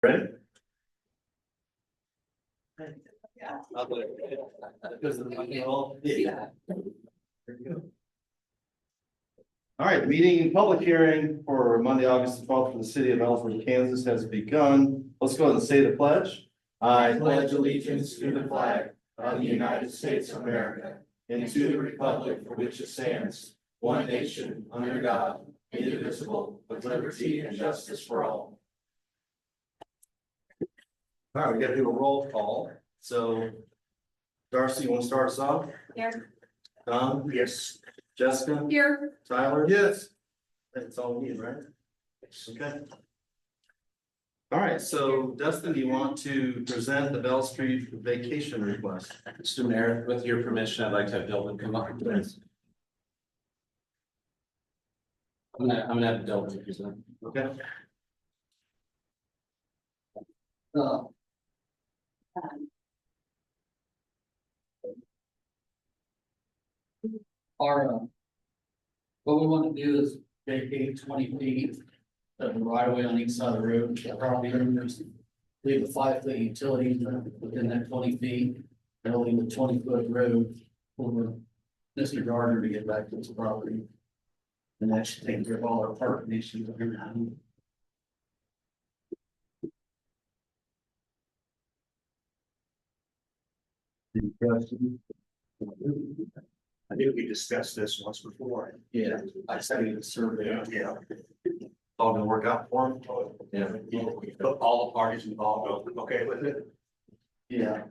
Ready? Yeah. Because of the money roll. Yeah. There you go. All right, meeting public hearing for Monday, August 12th for the city of Ellsworth, Kansas has begun. Let's go ahead and say the pledge. I pledge allegiance to the flag of the United States of America and to the republic for which it stands, one nation, under God, indivisible, with liberty and justice for all. All right, we got to do a roll call. So Darcy, you want to start us off? Here. Don? Yes. Jessica? Here. Tyler? Yes. That's all we need, right? Okay. All right, so Dustin, do you want to present the Bell Street vacation request? Mr. Mayor, with your permission, I'd like to have Dylan come up. Please. I'm gonna have Dylan present. Okay. What we want to do is vacate 20 feet of the right of way on each side of the road, the property owners. Leave a 5-foot utility within that 20 feet, and leave a 20-foot road for Mr. Gardner to get back to his property. And that should take care of all our parking issues every time. I think we discussed this once before. Yeah, I studied the survey. Yeah. All gonna work out for him? Yeah. All the parties involved, okay with it? Yeah.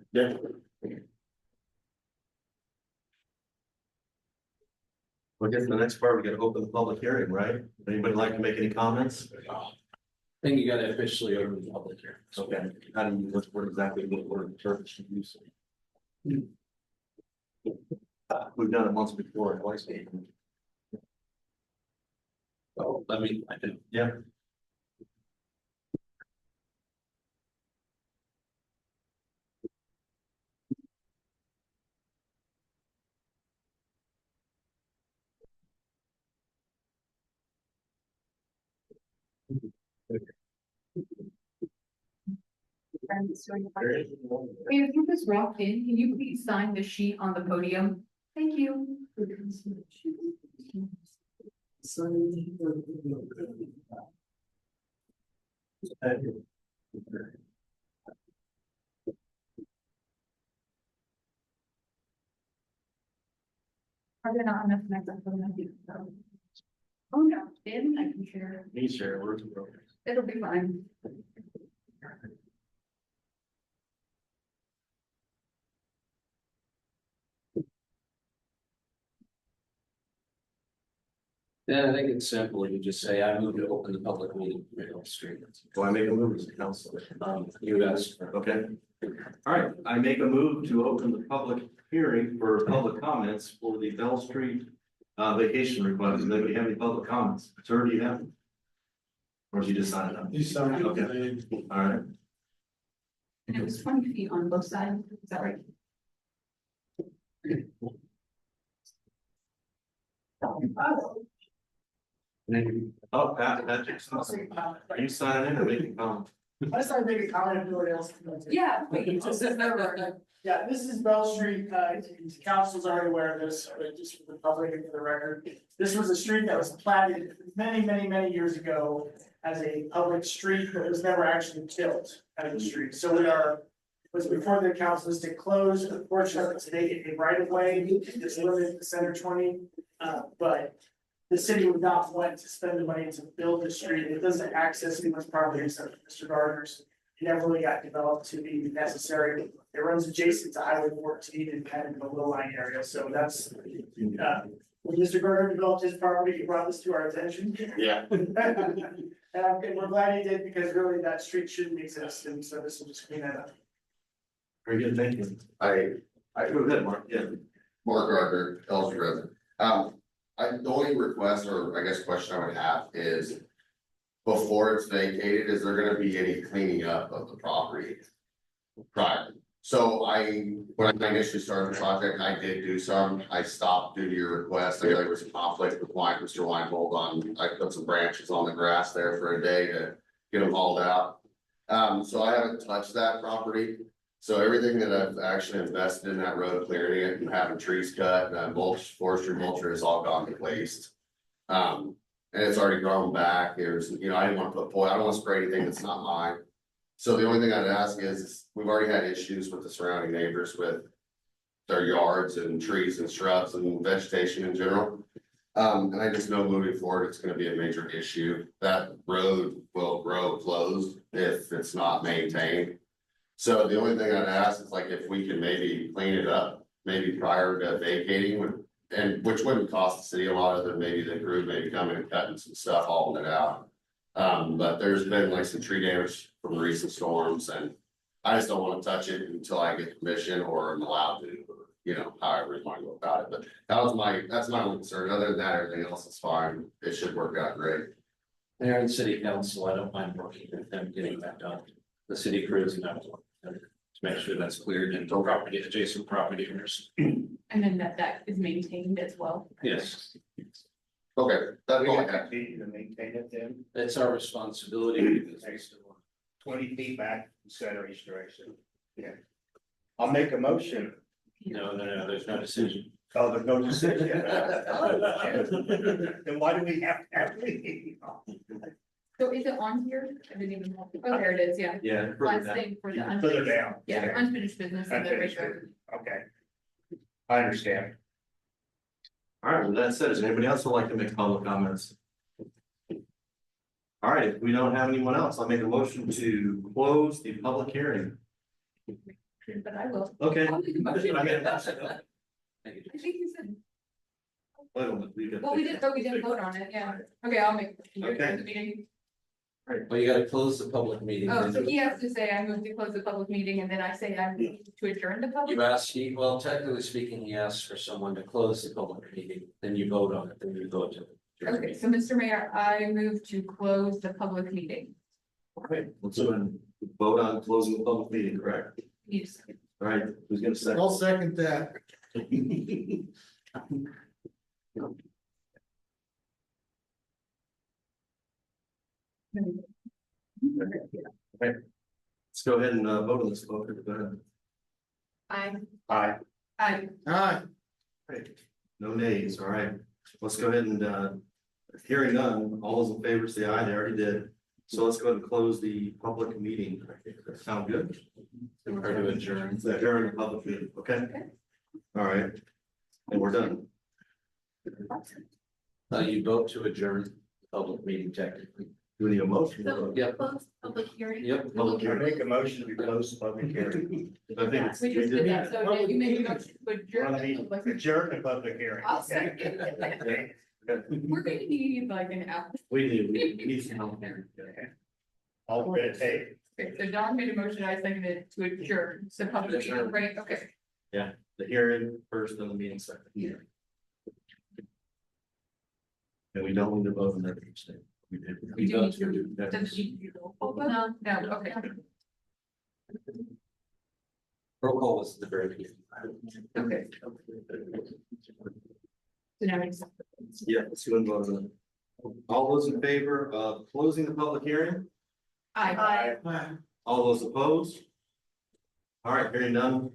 We'll get to the next part. We gotta open the public hearing, right? Anybody like to make any comments? I think you gotta officially open the public here. Okay, how do you, what exactly what word terms should use? We've done it once before, twice. So I can. Yeah. If you just walked in, can you please sign the sheet on the podium? Thank you. Are there not enough next up for them to do so? Oh, no, then I can share. Me share, work in progress. It'll be fine. Yeah, I think it's simple. You just say, I move to open the public meeting for Middle Street. Do I make a move as a council? You asked. Okay. All right, I make a move to open the public hearing for public comments for the Bell Street vacation request. Does anybody have any public comments? Sir, do you have? Or did you just sign it up? You signed Okay. All right. And it was 20 feet on both sides, is that right? Oh, Patrick's not. Are you signing in or making comment? I just started making a comment if nobody else. Yeah. Wait, just never. Yeah, this is Bell Street, council's already aware of this, but just for the public and for the record. This was a street that was platted many years ago as a public street, but it was never actually built as a street, so was before the council was to close a portion of it today, a right of way, it's limited to center 20. But the city would not want to spend the money to build the street, it doesn't access anyone's property except for Mr. Gardner's. It never really got developed to be necessary. It runs adjacent to Highway 14 and kind of in the low line area, so that's. When Mr. Gardner developed his property, he brought this to our attention. Yeah. And we're glad he did, because really that street shouldn't exist, and so this will just clean that up. Very good, thank you. I Go ahead, Mark. Yeah. Mark Gardner, Ellsworth resident. The only request or I guess question I would have is. Before it's vacated, is there gonna be any cleaning up of the property? Prior, so when I initially started the project, I did do some, I stopped due to your request, I know there was a conflict with Mr. Weingold on, I put some branches on the grass there for a day to get them hauled out. So I haven't touched that property. So everything that I've actually invested in that road, clearing it and having trees cut, mulch, forestry mulcher has all gone to waste. And it's already grown back. There's, you know, I didn't want to put I don't want to spray anything that's not mine. So the only thing I'd ask is, we've already had issues with the surrounding neighbors with their yards and trees and shrubs and vegetation in general. And I just know moving forward, it's gonna be a major issue. That road will grow closed if it's not maintained. So the only thing I'd ask is like if we can maybe clean it up, maybe prior to vacating, and which wouldn't cost the city a lot, other than maybe the crew maybe coming and cutting some stuff, hauling it out. But there's been like some tree damage from recent storms, and I just don't wanna touch it until I get permission or am allowed to, or, you know, however you wanna go about it. But that's my only concern. Other than that, everything else is fine. It should work out great. Mayor and city council, I don't mind working with them getting that done. The city crews and that to make sure that's cleared and property adjacent property owners. And then that is maintained as well. Yes, Okay, that's We all I have have. to continue to maintain it then, that's our responsibility because we still want. 20 feet back from center east direction. Yeah. I'll make a motion. No, there's no decision. Oh, there's no decision. Then why do we have to have me? So is it on here? I didn't even, oh, there it is, yeah. Yeah. Last thing for the Further unfinished, down. yeah, unfinished business and the Unfinished regular. Okay. I understand. All right, with that said, is there anybody else who'd like to make public comments? All right, if we don't have anyone else, I'll make a motion to close the public hearing. But I will. Okay. I'll make a motion. I mean, I think you said, wait a minute, we got- well, we didn't vote on it, yeah. Okay, I'll make. Okay. The meeting. Well, you gotta close the public meeting. Oh, so he has to say I move to close the public meeting and then I say I move to adjourn the public. You asked, well, technically speaking, he asks for someone to close the public meeting, then you vote on it, then you go to. Okay, so Mr. Mayor, I move to close the public meeting. Okay, let's go and vote on closing the public meeting, correct? Yes. All right, who's gonna second? I'll second that. Let's go ahead and vote on this. Go ahead. Aye. Aye. Aye. Aye. Right. No nays, all right. Let's go ahead and hearing none, all those in favor say aye, they already did. So let's go ahead and close the public meeting. That sound good? Or to adjourn. Adjourn the public meeting, okay? Okay. All right. And we're done. You vote to adjourn the public meeting technically. Do we need a motion? So Yep. close public hearing. Yep, public I hearing. make a motion to close the public hearing. I think it's. We just did that, so did you make a motion to adjourn Well, I the mean, public? adjourn the public hearing. I'll second it. We're gonna need like an hour. We need some help. All red tape. Okay, so Don made a motion, I seconded to adjourn, so public hearing, right, okay. The hearing first, then the meeting second. Yeah. And we don't need to vote on that. We did. We do need to- That Does was- she? No, no, okay. roll call was at the very beginning. Okay. So now it's. Yeah, let's go and vote on it. All those in favor of closing the public hearing? Aye. All those opposed? All right, hearing none.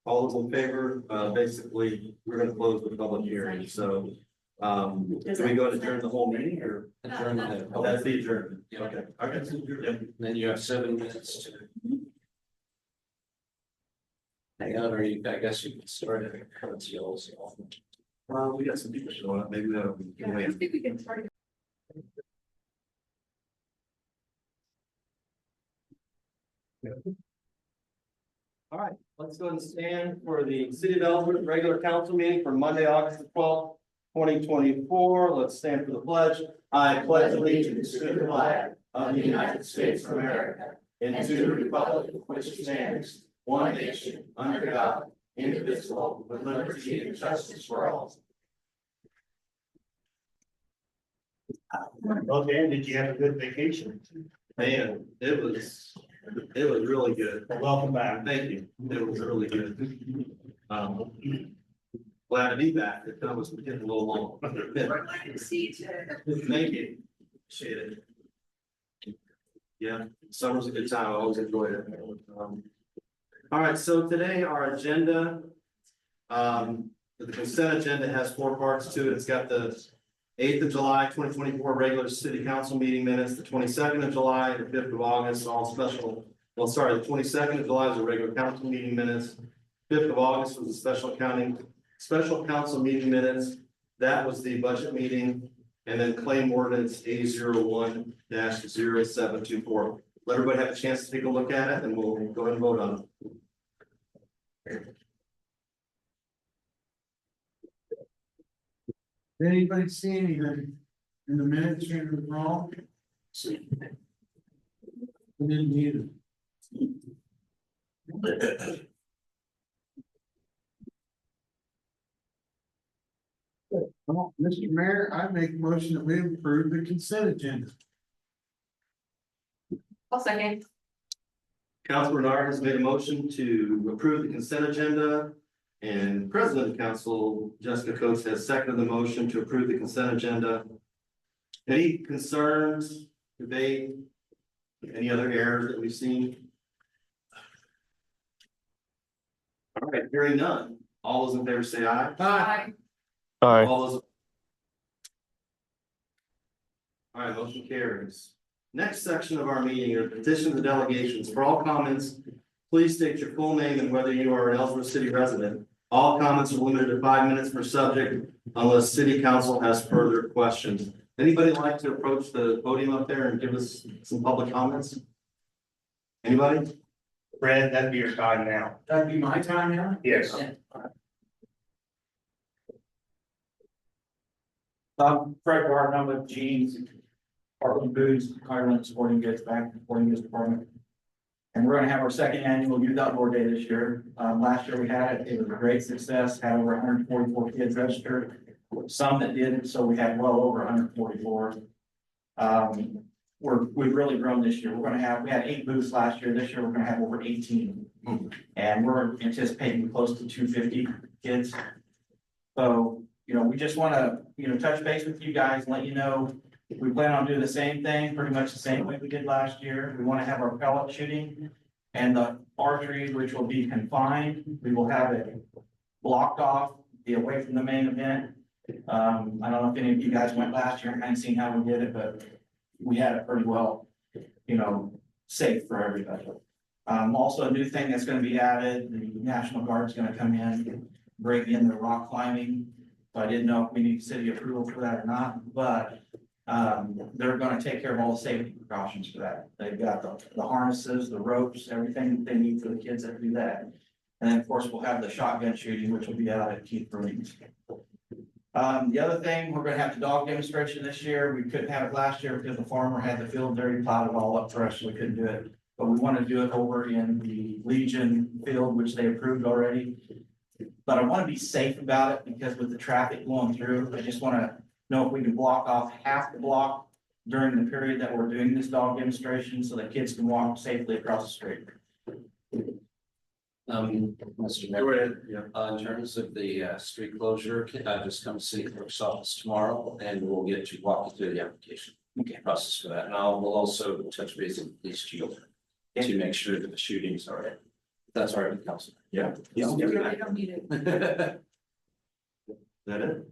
All those in favor, basically, we're gonna close the public hearing, so. Do we go to adjourn the whole meeting or? Adjourn the That's public. the adjournment. Yeah. Okay, okay. Then you have 7 minutes to. Hang on, or you, I guess you can start at the yells. We got some people showing up, maybe that'll. Yeah, I think we can start. All right, let's go and stand for the City of Ellsworth regular council meeting for Monday, August 12th, 2024. Let's stand for the pledge. I pledge allegiance to the flag of the United States of America and to the republic which stands one nation under God, indivisible, with liberty and justice for all. Well, Dan, did you have a good vacation? Man, it was really good. Welcome back. Thank you. It was really good. Glad to be back. It was getting a little long. We're glad to see you. Thank you. Appreciate it. Yeah, summer's a good time. I always enjoy it. All right, so today our agenda. The consent agenda has 4 parts to it. It's got the 8th of July, 2024 regular city council meeting minutes, the 22nd of July, the 5th of August, all special. Well, sorry, the 22nd of July is the regular council meeting minutes. 5th of August was the special council meeting minutes. That was the budget meeting. And then claim ordinance A01-0724. Let everybody have a chance to take a look at it and we'll go ahead and vote on it. Did anybody see anything in the minutes that was wrong? We didn't need it. Well, Mr. Mayor, I make a motion that we approve the consent agenda. I'll second. Councilor Bernard has made a motion to approve the consent agenda. And President of Council Jessica Coates has seconded the motion to approve the consent agenda. Any concerns, debate, any other errors that we've seen? All right, hearing none. All those in favor say aye. Aye. All those. All right, motion carries. Next section of our meeting are petitions and delegations. For all comments, please state your full name and whether you are an Ellsworth City resident. All comments are limited to 5 minutes per subject unless city council has further questions. Anybody like to approach the podium up there and give us some public comments? Anybody? Fred, that'd be your time now. That'd be my time now? Yes. Fred Barton, I'm with Gene's, Portland Boots, Highland Sporting Goods, back in the Sporting Goods Department. And we're gonna have our 2nd annual Youth Outdoor Day this year. Last year we had it, it was a great success, had over 144 kids registered. Some that didn't, so we had well over 144. We've really grown this year. We had 8 booths last year. This year, we're gonna have over 18. And we're anticipating close to 250 kids. So, we just wanna, touch base with you guys, and let you know, we plan on doing the same thing, pretty much the same way we did last year. We wanna have our pellet shooting and the archery, which will be confined. We will have it blocked off, be away from the main event. I don't know if any of you guys went last year, I haven't seen how we did it, but we had it pretty well, safe for everybody. Also a new thing that's gonna be added, the National Guard's gonna come in, bring in the rock climbing. So I didn't know if we need city approval for that or not, but they're gonna take care of all the safety precautions for that. They've got the harnesses, the ropes, everything that they need for the kids that do that. And then, of course, we'll have the shotgun shooting, which will be out at Keith Brewing's. The other thing, we're gonna have the dog demonstration this year. We couldn't have it last year because the farmer had the field dirty, plowed it all up for us, so we couldn't do it. But we want to do it over in the Legion field, which they approved already. But I want to be safe about it because with the traffic going through, I just want to know if we can block off half the block during the period that we're doing this dog demonstration so that kids can walk safely across the street. Mr. Mayor, in terms of the street closure, just come to city clerk's office tomorrow and we'll get you walk you through the application process for that. And we'll also touch base with the police chief to make sure that the shootings are right. That's all right with council. Yeah. I don't need it. Is that it?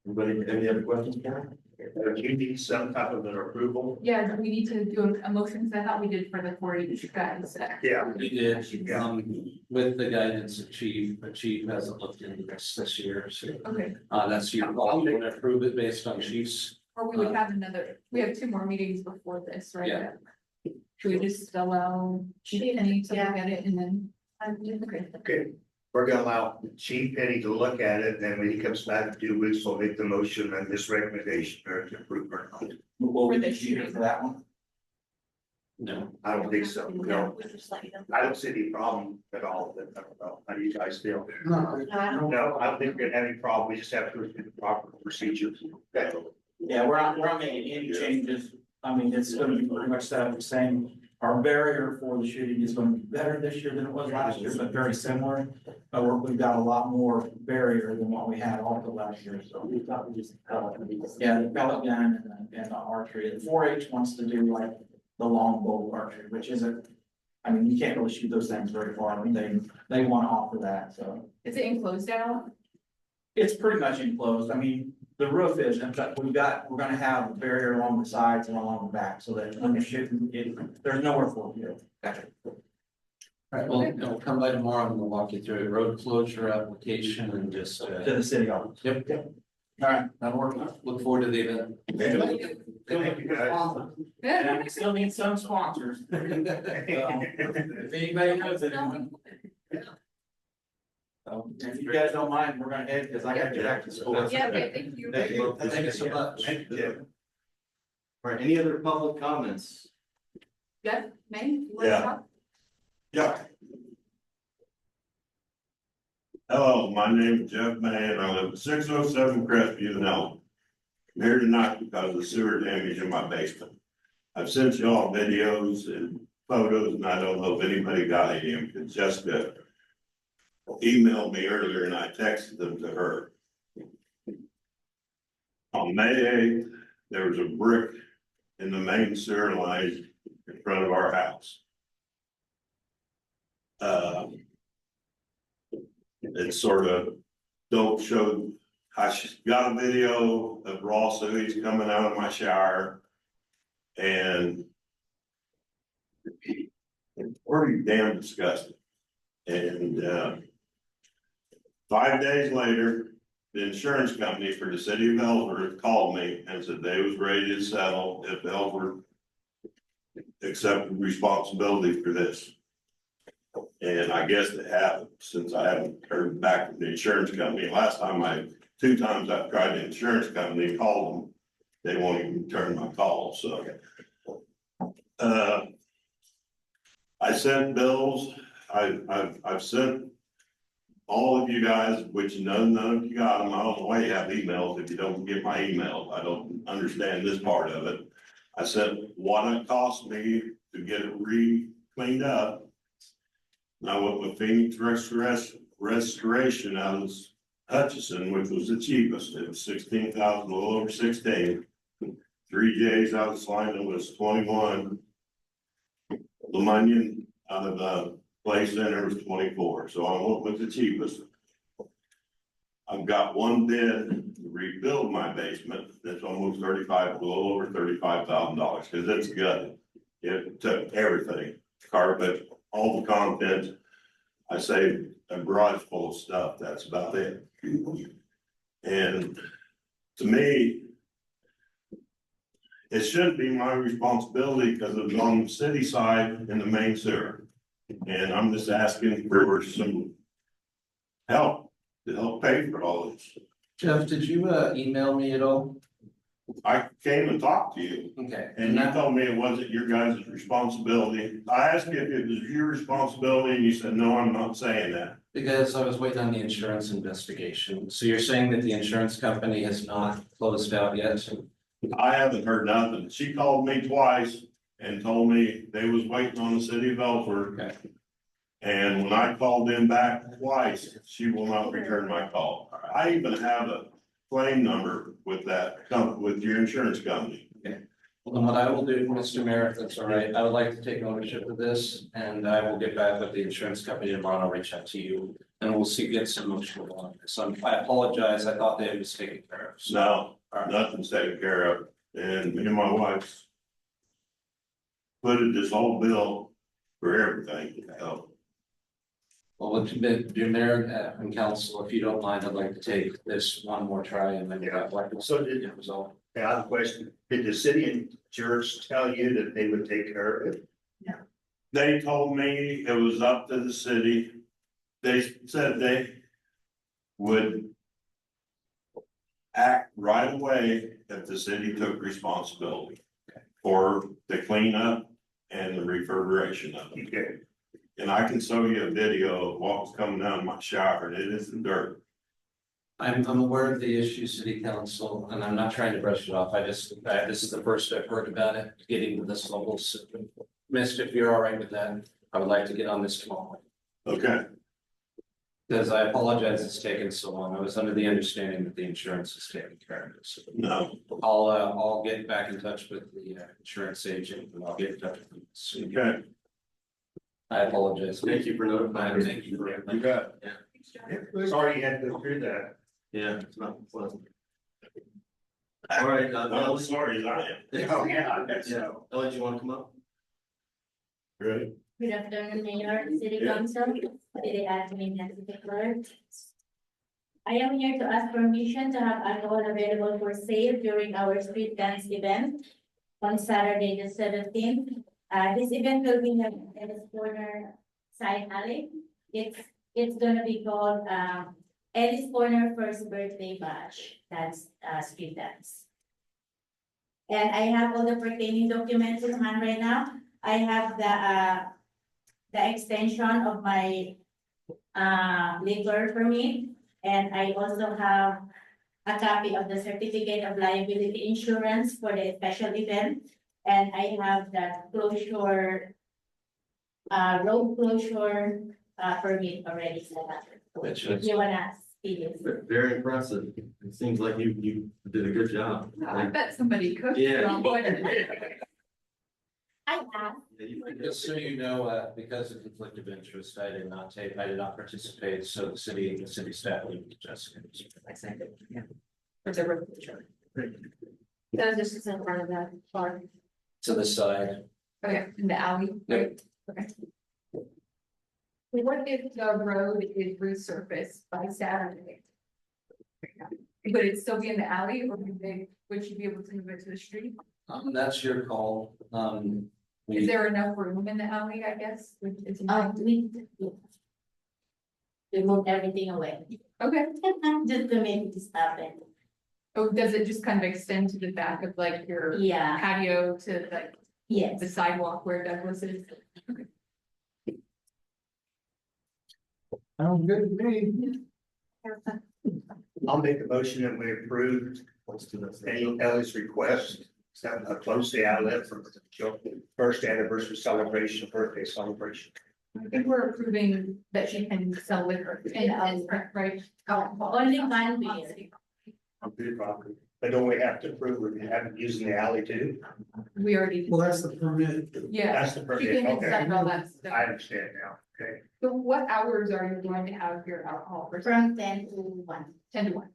Anybody, any other questions, Karen? Do you need some type of an approval? Yeah, we need to do a motion, because I thought we did for the 4-H guys. Yeah. We did, with the guidance of chief, the chief hasn't looked into this year, so, Okay, that's your call. You want to approve it based on chiefs? or we would have we have 2 more meetings before this, right? Yeah. Should we just allow Chief Penny to look at it and then? Okay, we're gonna allow Chief Penny to look at it, and then when he comes back in 2 weeks, we'll make the motion and this recommendation or to approve or not. Will we be shooting for that one? No. I don't think so, no. I don't see any problem at all, but I don't know, how do you guys feel? No, No, I don't think we're gonna have any problem, we just have to go through the proper procedures. Okay. Yeah, we're not making any changes. I mean, it's gonna be pretty much set up the same. Our barrier for the shooting is gonna be better this year than it was last year, but very similar. But we've got a lot more barrier than what we had also last year, so. We thought we just. Yeah, the pellet gun and the archery. The 4-H wants to do like the long bow archery, which isn't. I mean, you can't really shoot those things very far, I mean, they want to offer that, so. Is it enclosed out? It's pretty much enclosed, I mean, the roof is, in fact, we're gonna have a barrier along the sides and along the back, so that when you're shooting, there's nowhere for you. Gotcha. All right, well, we'll come by tomorrow and we'll walk you through a road closure application and just, To the city office. yep. All right, that'll work. Look forward to the event. Thank you, guys. And we still need some sponsors. If anybody knows anyone. If you guys don't mind, we're gonna head, because I gotta get back to school. Yeah, okay, thank you. Thank you so much. Yeah. All right, any other public comments? Jeff, May? you wanna Yeah. talk? Yeah. Hello, my name is Jeff May and I live at 607 Crestview in Elm. I'm here tonight because of the sewer damage in my basement. I've sent you all videos and photos and I don't know if anybody got any of them, because Jessica emailed me earlier and I texted them to her. On May 8th, there was a brick in the main sewer line in front of our house. It sort of don't show, I got a video of raw sewage coming out of my shower. And it's pretty damn disgusting. And 5 days later, the insurance company for the city of Ellsworth called me and said they was ready to settle if Ellsworth accepted responsibility for this. And I guess it happened since I haven't heard back from the insurance company. Last time 2 times I've tried the insurance company, called them. They won't even return my call, so. I sent bills. I've sent all of you guys, which none of you got them. I don't know why you have emails if you don't get my emails. I don't understand this part of it. I sent what it cost me to get it cleaned up. And I went with Phoenix Restoration out of Hutchison, which was the cheapest. It was 16,000, a little over 16. 3J's out of Salina was 21. Lemunion out of the Play Center was 24. So I went with the cheapest. I've got one bid to rebuild my basement. That's almost 35, a little over $35,000 because it's gutted. It took everything, carpet, all the contents. I saved a garage full of stuff. That's about it. And to me, it shouldn't be my responsibility because it's on the city side in the main sewer. And I'm just asking for some help to help pay for all this. Jeff, did you email me at all? I came and talked to you Okay. and you told me it wasn't your guys' responsibility. I asked you if it was your responsibility and you said, no, I'm not saying that. Because I was waiting on the insurance investigation. So you're saying that the insurance company has not closed out yet? I haven't heard nothing. She called me twice and told me they was waiting on the city of Ellsworth. Okay. And when I called them back twice, she will not return my call. I even have a claim number with with your insurance company. Well, then what I will do, Mr. Mayor, if that's all right, I would like to take ownership of this and I will get back with the insurance company tomorrow. I'll reach out to you and we'll get some motion on this. I apologize. I thought they was taken care of. So, No, nothing's taken care of. And me and my wife footed this whole bill for everything. well, what your mayor and council, if you don't mind, I'd like to take this one more try and then So did- it was all. I have a question. Did the city and church tell you that they would take care of it? They told me it was up to the city. They said they would act right away if the city took responsibility for the cleanup and the reverberation of it. Okay. And I can show you a video of what was coming out of my shower, and it isn't dirt. I'm aware of the issue, city council, and I'm not trying to brush it off. This is the first I've heard about it, getting to this level. So, Missed, if you're all right with that, I would like to get on this tomorrow. Okay, Because I apologize it's taken so long. I was under the understanding that the insurance is taking care of this. No, I'll get back in touch with the insurance agent and I'll get in touch with them soon. okay. I apologize. Thank you for notifying. Thank you for. You got Sorry you had to go through that. Yeah, it's not pleasant. All right, I'm Ellie. sorry, I am. Oh, yeah, that's Yeah, Ellie, do you want to come up? Ready? Good afternoon, Mayor, City Yeah. Council, City Admin, and City Clerk. I am here to ask permission to have alcohol available for sale during our street dance event on Saturday, the 17th. This event will be held at the corner side alley. It's gonna be called, Eddie's Corner First Birthday Bash. That's, street dance. And I have all the pertaining documents in hand right now. I have the extension of my liquor permit. And I also have a copy of the certificate of liability insurance for the special event. And I have the closure, road closure, permit already set up. Which is, You wanna see this? Very impressive. It seems like you did a good job. I bet somebody could. Yeah. I asked. just so you know, because of conflict of interest, I did not participate, so the city staff will just. For the road closure. So this is in front of that bar. To the side. Okay, in the alley, right? Okay. What if the road is resurfaced by Saturday? Would it still be in the alley or would you be able to move it to the street? That's your call. Is there enough room in the alley, I guess? We moved everything away. Okay, Just to make this happen. oh, does it just kind of extend to the back of like your Yeah, patio to like yes. the sidewalk where Douglas is? Sounds good to me. I'll make a motion that we approve Ellie's request, set a close the outlet for the first anniversary celebration, birthday celebration. I think we're approving that she can sell liquor in the alley, right? Only one beer. On good property. But don't we have to approve, we have to use in the alley too? We already, Well, that's the permit. yeah, That's the she permit, can okay. accept all that I stuff. understand now, okay. So what hours are you going to have your alcohol for? From 10 to 1. 10 to 1.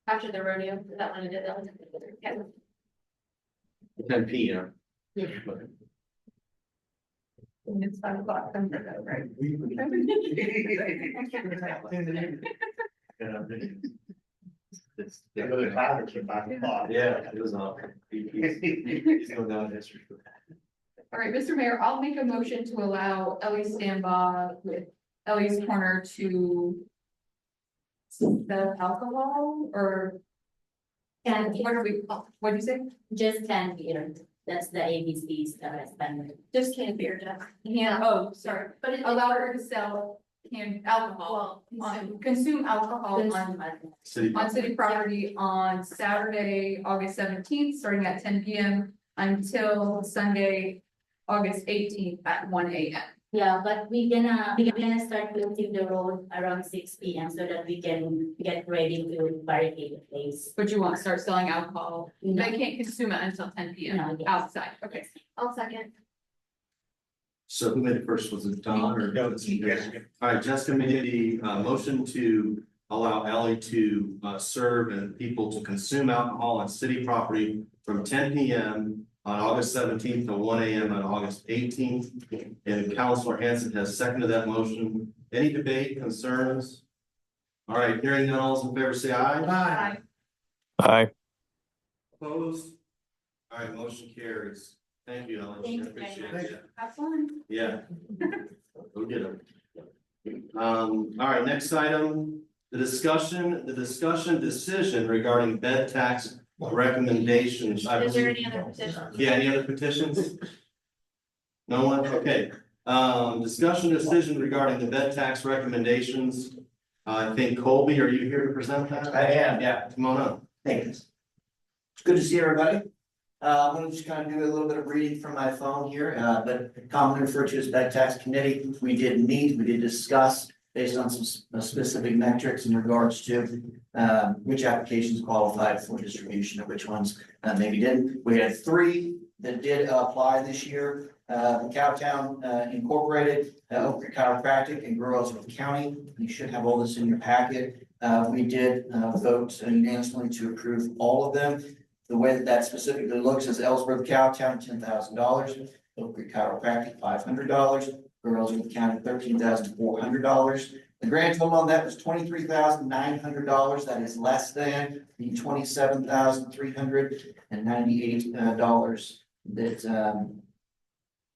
After the rodeo, is that one of the? 10 p.m. Yeah. And it's 5 o'clock, I'm right, right? The other time it's about 5 o'clock. Yeah, it was on. He's going down history. All right, Mr. Mayor, I'll make a motion to allow Ellie Samba with Ellie's Corner to sell alcohol or Can what are we, what do you say? just can beer. That's the ABCs that I spend. Just canned beer, Jeff. Yeah, oh, sorry, but allow her to sell canned alcohol, consume alcohol on city property on Saturday, August 17th, starting at 10 p.m. until Sunday, August 18th at 1 a.m. Yeah, but we're gonna start closing the road around 6 p.m. so that we can get ready to barricade the place. But you want to start selling alcohol, No. they can't consume it until 10 p.m. No, yes. outside, okay. I'll second. So who made it first? Was it Don or? No, it's Jessica. All right, Jessica made the motion to allow Ally to serve and people to consume alcohol on city property from 10 p.m. on August 17th to 1 a.m. on August 18th. And Councilor Hanson has seconded that motion. Any debate, concerns? All right, hearing none, all those in favor say aye. Aye. Aye. Opposed? All right, motion carries. Thank you, Ellen. Thank you very Appreciate much. it. Have fun. Yeah. Go get them. All right, next item, the discussion decision regarding bed tax recommendations. Is there any other petitions? Yeah, any other petitions? No one, okay. Discussion decision regarding the bed tax recommendations. I think Colby, are you here to present that? I am, yeah. Come on up. Thanks. It's good to see everybody. I'm gonna just kind of do a little bit of reading from my phone here, but commonly referred to as bed tax committee. We did meet, we did discuss based on some specific metrics in regards to which applications qualified for distribution and which ones maybe didn't. We had 3 that did apply this year. Cowtown Incorporated, Oak Creek Chiropractic, and Rural Ellsworth County. You should have all this in your packet. We did vote unanimously to approve all of them. The way that that specifically looks is Ellsworth Cowtown, $10,000, Oak Creek Chiropractic, $500, Rural Ellsworth County, $13,400. The grand total on that was $23,900. That is less than the $27,398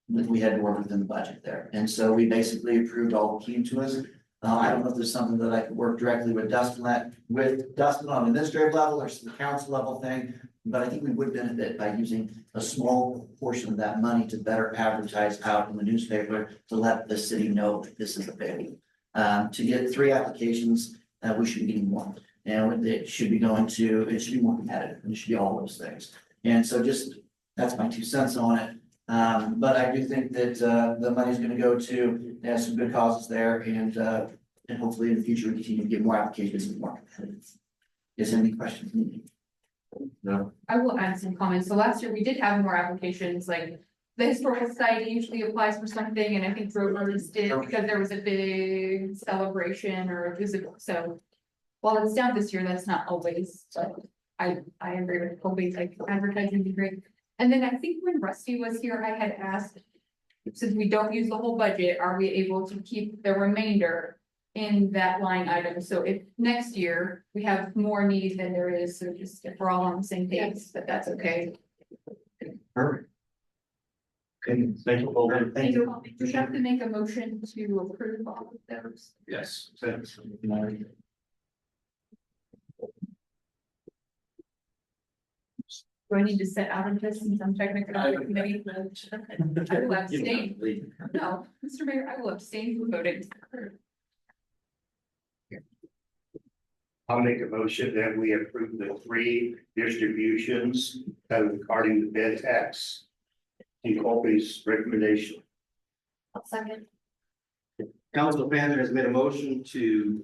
that we had to work within the budget there. And so we basically approved all that came to us. I don't know if there's something that I could work directly with Dustin on an administrative level or the council level thing. But I think we would benefit by using a small portion of that money to better advertise out in the newspaper to let the city know that this is available. To get 3 applications, we should be getting 1. And it should be going to, it should be more competitive, and it should be all those things. And so that's my 2 cents on it. But I do think that the money's gonna go to some good causes there, and hopefully in the future we continue to get more applications and more competitive. Is there any questions? No. I will add some comments. So last year we did have more applications, like the historical society usually applies for something, and I think Roadrunners did because there was a big celebration or a visit. So while it's down this year, that's not always, but I agree with Colby, like advertising would be great. And then I think when Rusty was here, I had asked, since we don't use the whole budget, are we able to keep the remainder in that line item? So if next year we have more need than there is, so just if we're all on the same page, but that's okay. Perfect. Okay, thank you, Colby. Thank you. Do you have to make a motion to approve all of those? Yes. Thanks. Do I need to set out of this since I'm technically on the committee? I will abstain. No, Mr. Mayor, I will abstain from voting. I'll make a motion that we approve the 3 distributions regarding the bed tax. In Colby's recommendation. Second. Council Panther has made a motion to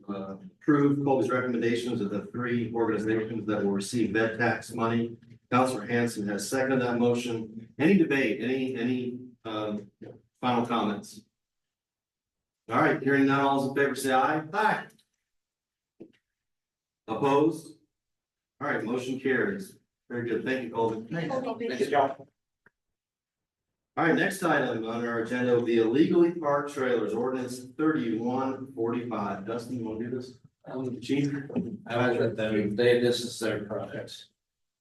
approve Colby's recommendations of the 3 organizations that will receive bed tax money. Councilor Hanson has seconded that motion. Any debate, any final comments? All right, hearing none, all those in favor say aye. Aye. Opposed? All right, motion carries. Very good. Thank you, Colby. Thank you, John. All right, next item on our agenda will be illegally parked trailers, ordinance 3145. Dustin, you want to do this? Chief? I was with them, this is their project.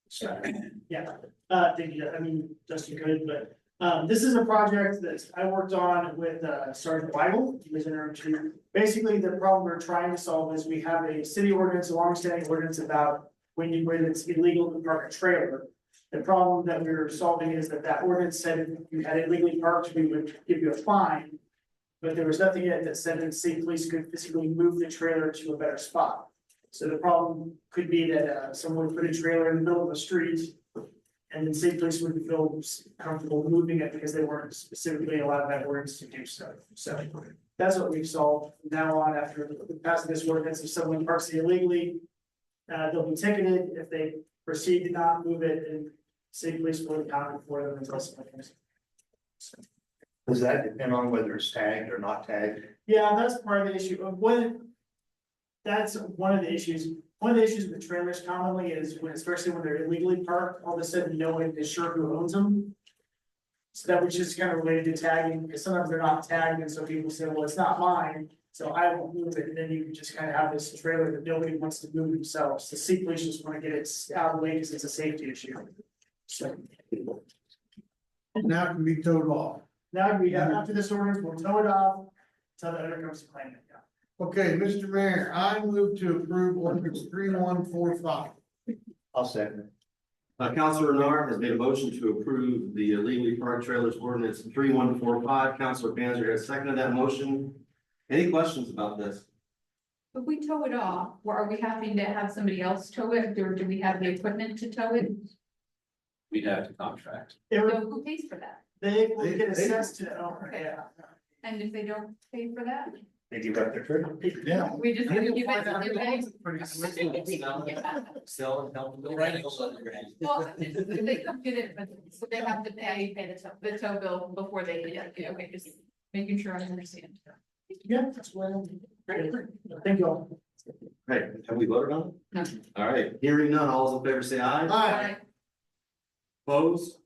Sorry. Yeah, thank you. I mean, Justin could, but this is a project that I worked on with Sergeant Weigel. He was in our team. Basically, the problem we're trying to solve is we have a city ordinance, a longstanding ordinance about when it's illegal to park a trailer. The problem that we're solving is that ordinance said if you had illegally parked, we would give you a fine. But there was nothing in it that said that the city police could physically move the trailer to a better spot. So the problem could be that someone would put a trailer in the middle of the street. And the city police wouldn't feel comfortable moving it because they weren't specifically allowed by ordinance to do so. So that's what we've solved from now on after passing this ordinance. If someone parks it illegally, they'll be ticketed. If they proceed to not move it, and city police will account for them until something happens. Does that depend on whether it's tagged or not tagged? Yeah, that's part of the issue. That's one of the issues. One of the issues with trailers commonly is especially when they're illegally parked, all of a sudden no one is sure who owns them. So that was just kind of related to tagging, because sometimes they're not tagged, and so people say, well, it's not mine, so I won't move it, and then you just kind of have this trailer that nobody wants to move themselves. The city police just want to get it out of the way because it's a safety issue. So. Now it can be towed off. Now we have, after this ordinance, we'll tow it off until the owner comes to claim it. Okay, Mr. Mayor, I move to approve ordinance 3145. I'll second it. Councilor Renard has made a motion to approve the illegally parked trailers ordinance 3145. Councilor Panzer has seconded that motion. Any questions about this? If we tow it off, are we having to have somebody else tow it, or do we have the equipment to tow it? We'd have to contract. It would, So who pays for that? they will get assessed to the owner, yeah. And if they don't pay for that? They give up their trip. Yeah. We just. Maybe give we'll it find out to who them. Sell and help the writings on your hand. Well, they come get it, but so they have to pay the tow bill before they get it. Okay, just making sure I understand. Yeah, that's well. Thank you all. Right, have we voted on it? No. All right, hearing none, all those in favor say aye. Aye. Opposed?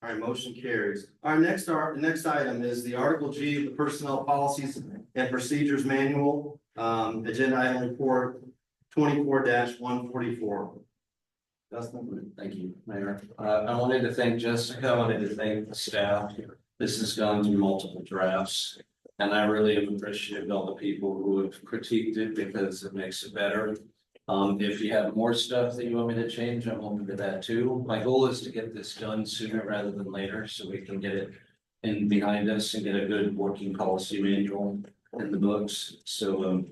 All right, motion carries. Our next item is the Article G of the Personnel Policies and Procedures Manual, agenda item report 24-144. Dustin? Thank you, Mayor. I wanted to thank Jessica, I wanted to thank the staff. This has gone through multiple drafts. And I really am appreciative of all the people who have critiqued it because it makes it better. If you have more stuff that you want me to change, I'm open to that too. My goal is to get this done sooner rather than later, so we can get it in behind us and get a good working policy manual in the books. So,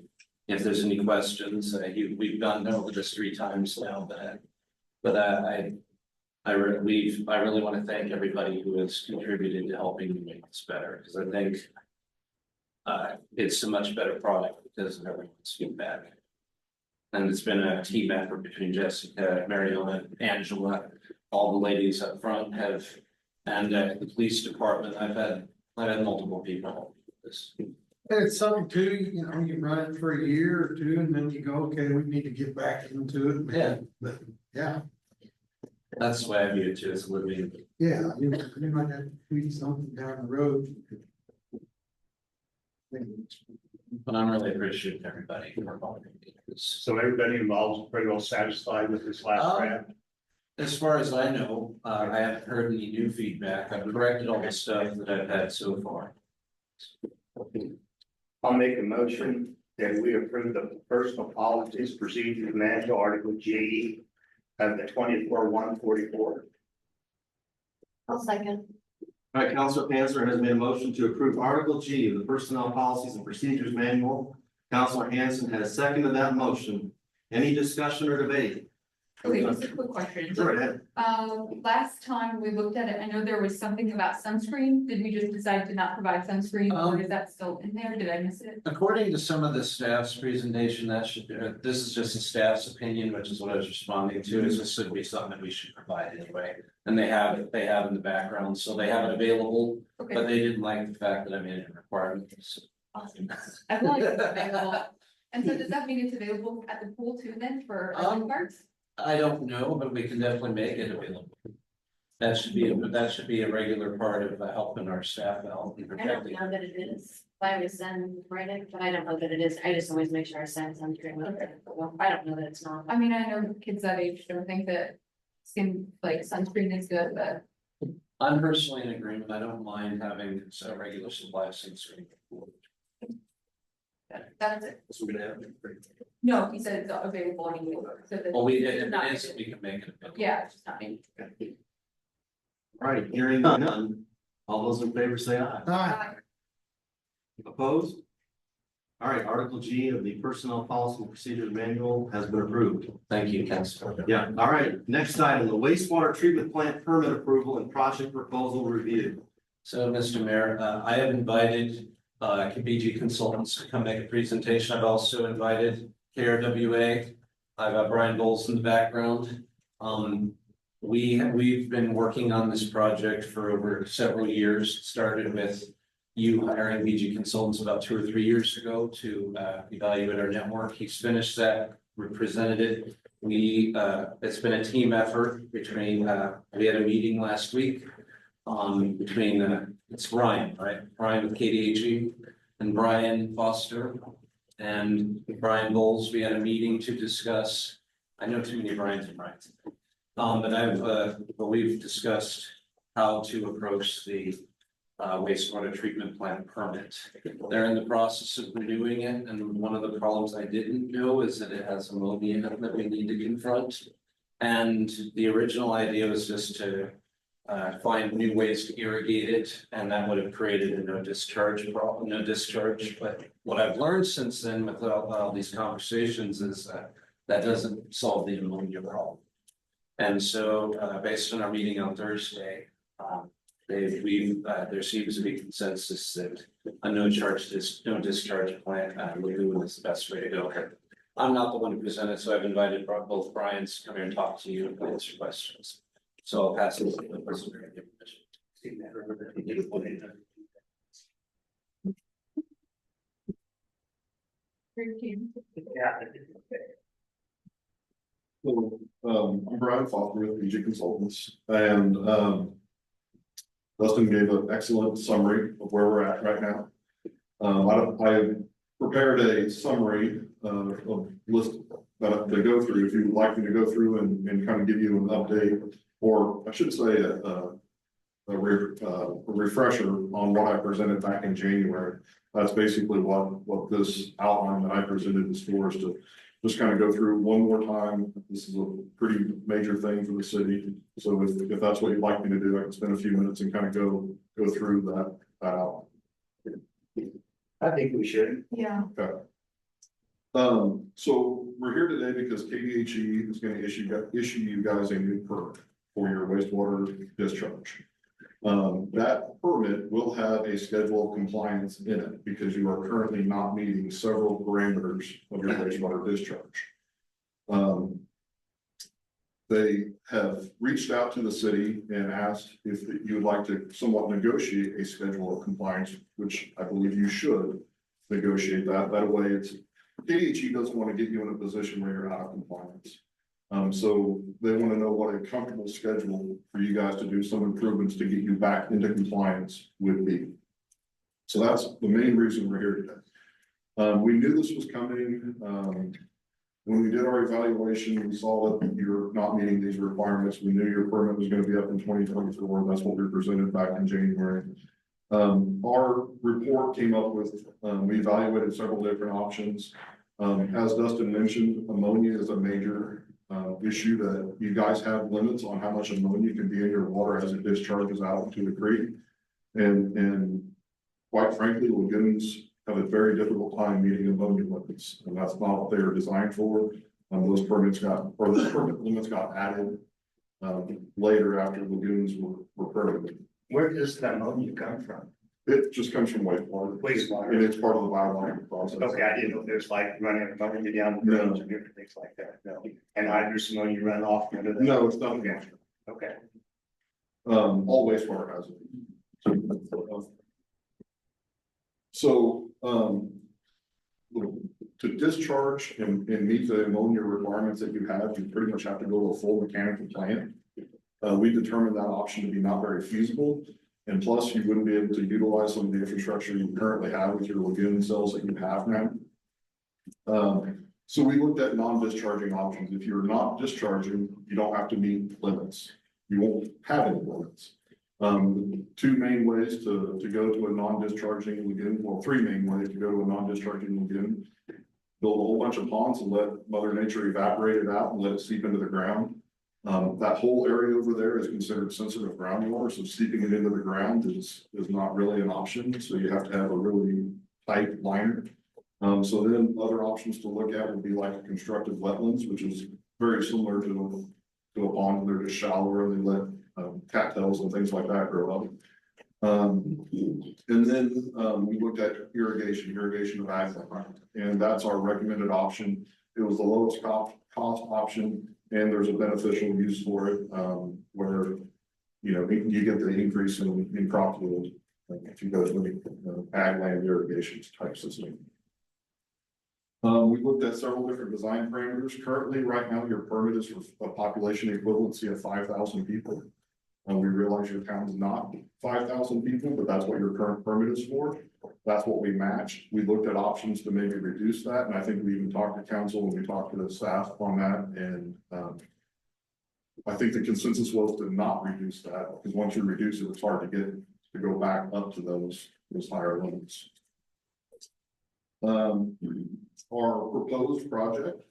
if there's any questions, we've gone over this 3 times now, but I really want to thank everybody who has contributed to helping me make this better, because I think it's a much better product because of everyone's feedback. And it's been a team effort between Jessica, Mariona, Angela, all the ladies up front have, and the police department, I've had multiple people help with this. And it's something too, you know, you run it for a year or 2 and then you go, okay, we need to get back into it. Yeah. But, yeah, That's the way I view it too, as living. yeah, you might have to tweak something down the road. But I'm really appreciative of everybody for helping me with this. So everybody involved is pretty well satisfied with this last draft. As far as I know, I haven't heard any new feedback. I've corrected all the stuff that I've had so far. I'll make a motion that we approve the personal policies procedures manual article G of the 24-144. I'll second. All right, Counselor Panzer has made a motion to approve Article G of the Personnel Policies and Procedures Manual. Counselor Hanson has seconded that motion. Any discussion or debate? Okay, just a quick question. Go ahead. Last time we looked at it, I know there was something about sunscreen. Did we just decide to not provide sunscreen, or is that still in there? Did I miss it? According to some of the staff's presentation, that should, this is just the staff's opinion, which is what I was responding to, is this should be something that we should provide anyway. And they have in the background, so they have it available, but Okay, they didn't like the fact that I made it a requirement. awesome. As long as it's available. And so does that mean it's available at the pool too then for lifeguards? I don't know, but we can definitely make it available. That should be a regular part of helping our staff out and I don't protecting. know that it is. I would send Reddit, but I don't know that it is. I just always make sure I send something. Well, I don't know that it's not. I mean, I know kids that age don't think that skin, like sunscreen is good, but I'm personally in agreement. I don't mind having a regular supply of sunscreen. that's it. So we're gonna have. No, he said it's available anyway. So that- Well, if it's not- it is, we can make it available. Yeah, it's just not me. All right, hearing none. All those in favor say aye. Aye. Opposed? All right, Article G of the Personnel Policy and Procedures Manual has been approved. Thank you, Council. Yeah, all right, next item, the wastewater treatment plant permit approval and project proposal review. So, Mr. Mayor, I have invited KBG Consultants to come make a presentation. I've also invited KRWA. I've got Brian Bowles in the background. We've been working on this project for over several years. It started with you hiring BG Consultants about 2 or 3 years ago to evaluate our network. He's finished that, we presented it. It's been a team effort between, we had a meeting last week. Between, it's Brian, right? Brian with KDHE and Brian Foster and Brian Bowles. We had a meeting to discuss, I know too many Brians and Brians. But we've discussed how to approach the wastewater treatment plant permit. They're in the process of renewing it, and one of the problems I didn't know is that it has ammonia in it that we need to confront. And the original idea was just to find new ways to irrigate it, and that would have created a no discharge problem, But what I've learned since then with all these conversations is that doesn't solve the ammonia problem. And so, based on our meeting on Thursday, there seems to be consensus that a no discharge plant, lagoon is the best way to go. I'm not the one who presented, so I've invited both Brian's to come here and talk to you and answer questions. So I'll pass it to the person. So, I'm Brian Faulkner with PG Consultants, and, Dustin gave an excellent summary of where we're at right now. I prepared a summary, of list that to go through, if you would like me to go through and kind of give you an update, or I should say, a refresher on what I presented back in January. That's basically what this outline that I presented is for, is to just kind of go through one more time. This is a pretty major thing for the city. So if that's what you'd like me to do, I can spend a few minutes and kind of go through that out. I think we should. Yeah. Okay. So we're here today because KDHE is going to issue you guys a new permit for your wastewater discharge. That permit will have a schedule of compliance in it because you are currently not meeting several parameters of your wastewater discharge. They have reached out to the city and asked if you would like to somewhat negotiate a schedule of compliance, which I believe you should negotiate that. That way it's, KDHE doesn't want to get you in a position where you're out of compliance. So they want to know what a comfortable schedule for you guys to do some improvements to get you back into compliance would be. So that's the main reason we're here today. We knew this was coming. When we did our evaluation, we saw that you're not meeting these requirements. We knew your permit was going to be up in 2024. That's what we presented back in January. Our report came up with, we evaluated several different options. As Dustin mentioned, ammonia is a major issue that you guys have limits on how much ammonia can be in your water as it discharges out into the creek. And quite frankly, lagoons have a very difficult time meeting ammonia limits, and that's not what they were designed for. Those permit limits got added later after lagoons were permitted. Where does the ammonia come from? It just comes from wastewater. Wastewater. And it's part of the biological process. Okay, I didn't know there's like running ammonia down the roads and different things like that, no. And hydrous ammonia run off into the. No, it's not. Okay. All wastewater has it. So, to discharge and meet the ammonia requirements that you have, you pretty much have to go to a full mechanical plant. We determined that option to be not very feasible. And plus, you wouldn't be able to utilize some of the infrastructure you currently have with your lagoon cells that you have now. So we looked at non-discharging options. If you're not discharging, you don't have to meet limits. You won't have any limits. Two main ways to go to a non-discharging lagoon, well, three main ways to go to a non-discharging lagoon. Build a whole bunch of ponds and let Mother Nature evaporate it out and let it seep into the ground. That whole area over there is considered sensitive groundwater, so seeping it into the ground is not really an option. So you have to have a really tight liner. So then other options to look at would be like constructed wetlands, which is very similar to a pond. They're just shallower and they let cattails and things like that grow up. And then we looked at irrigation of ag land, and that's our recommended option. It was the lowest cost option. And there's a beneficial use for it, where, you know, you get the increase in crop yield if you go to ag land irrigation type system. We looked at several different design parameters. Currently, right now, your permit is for a population equivalency of 5,000 people. We realize your town's not 5,000 people, but that's what your current permit is for. That's what we matched. We looked at options to maybe reduce that, and I think we even talked to council and we talked to the staff on that. And I think the consensus was to not reduce that, because once you reduce it, it's hard to go back up to those higher limits. Our proposed project.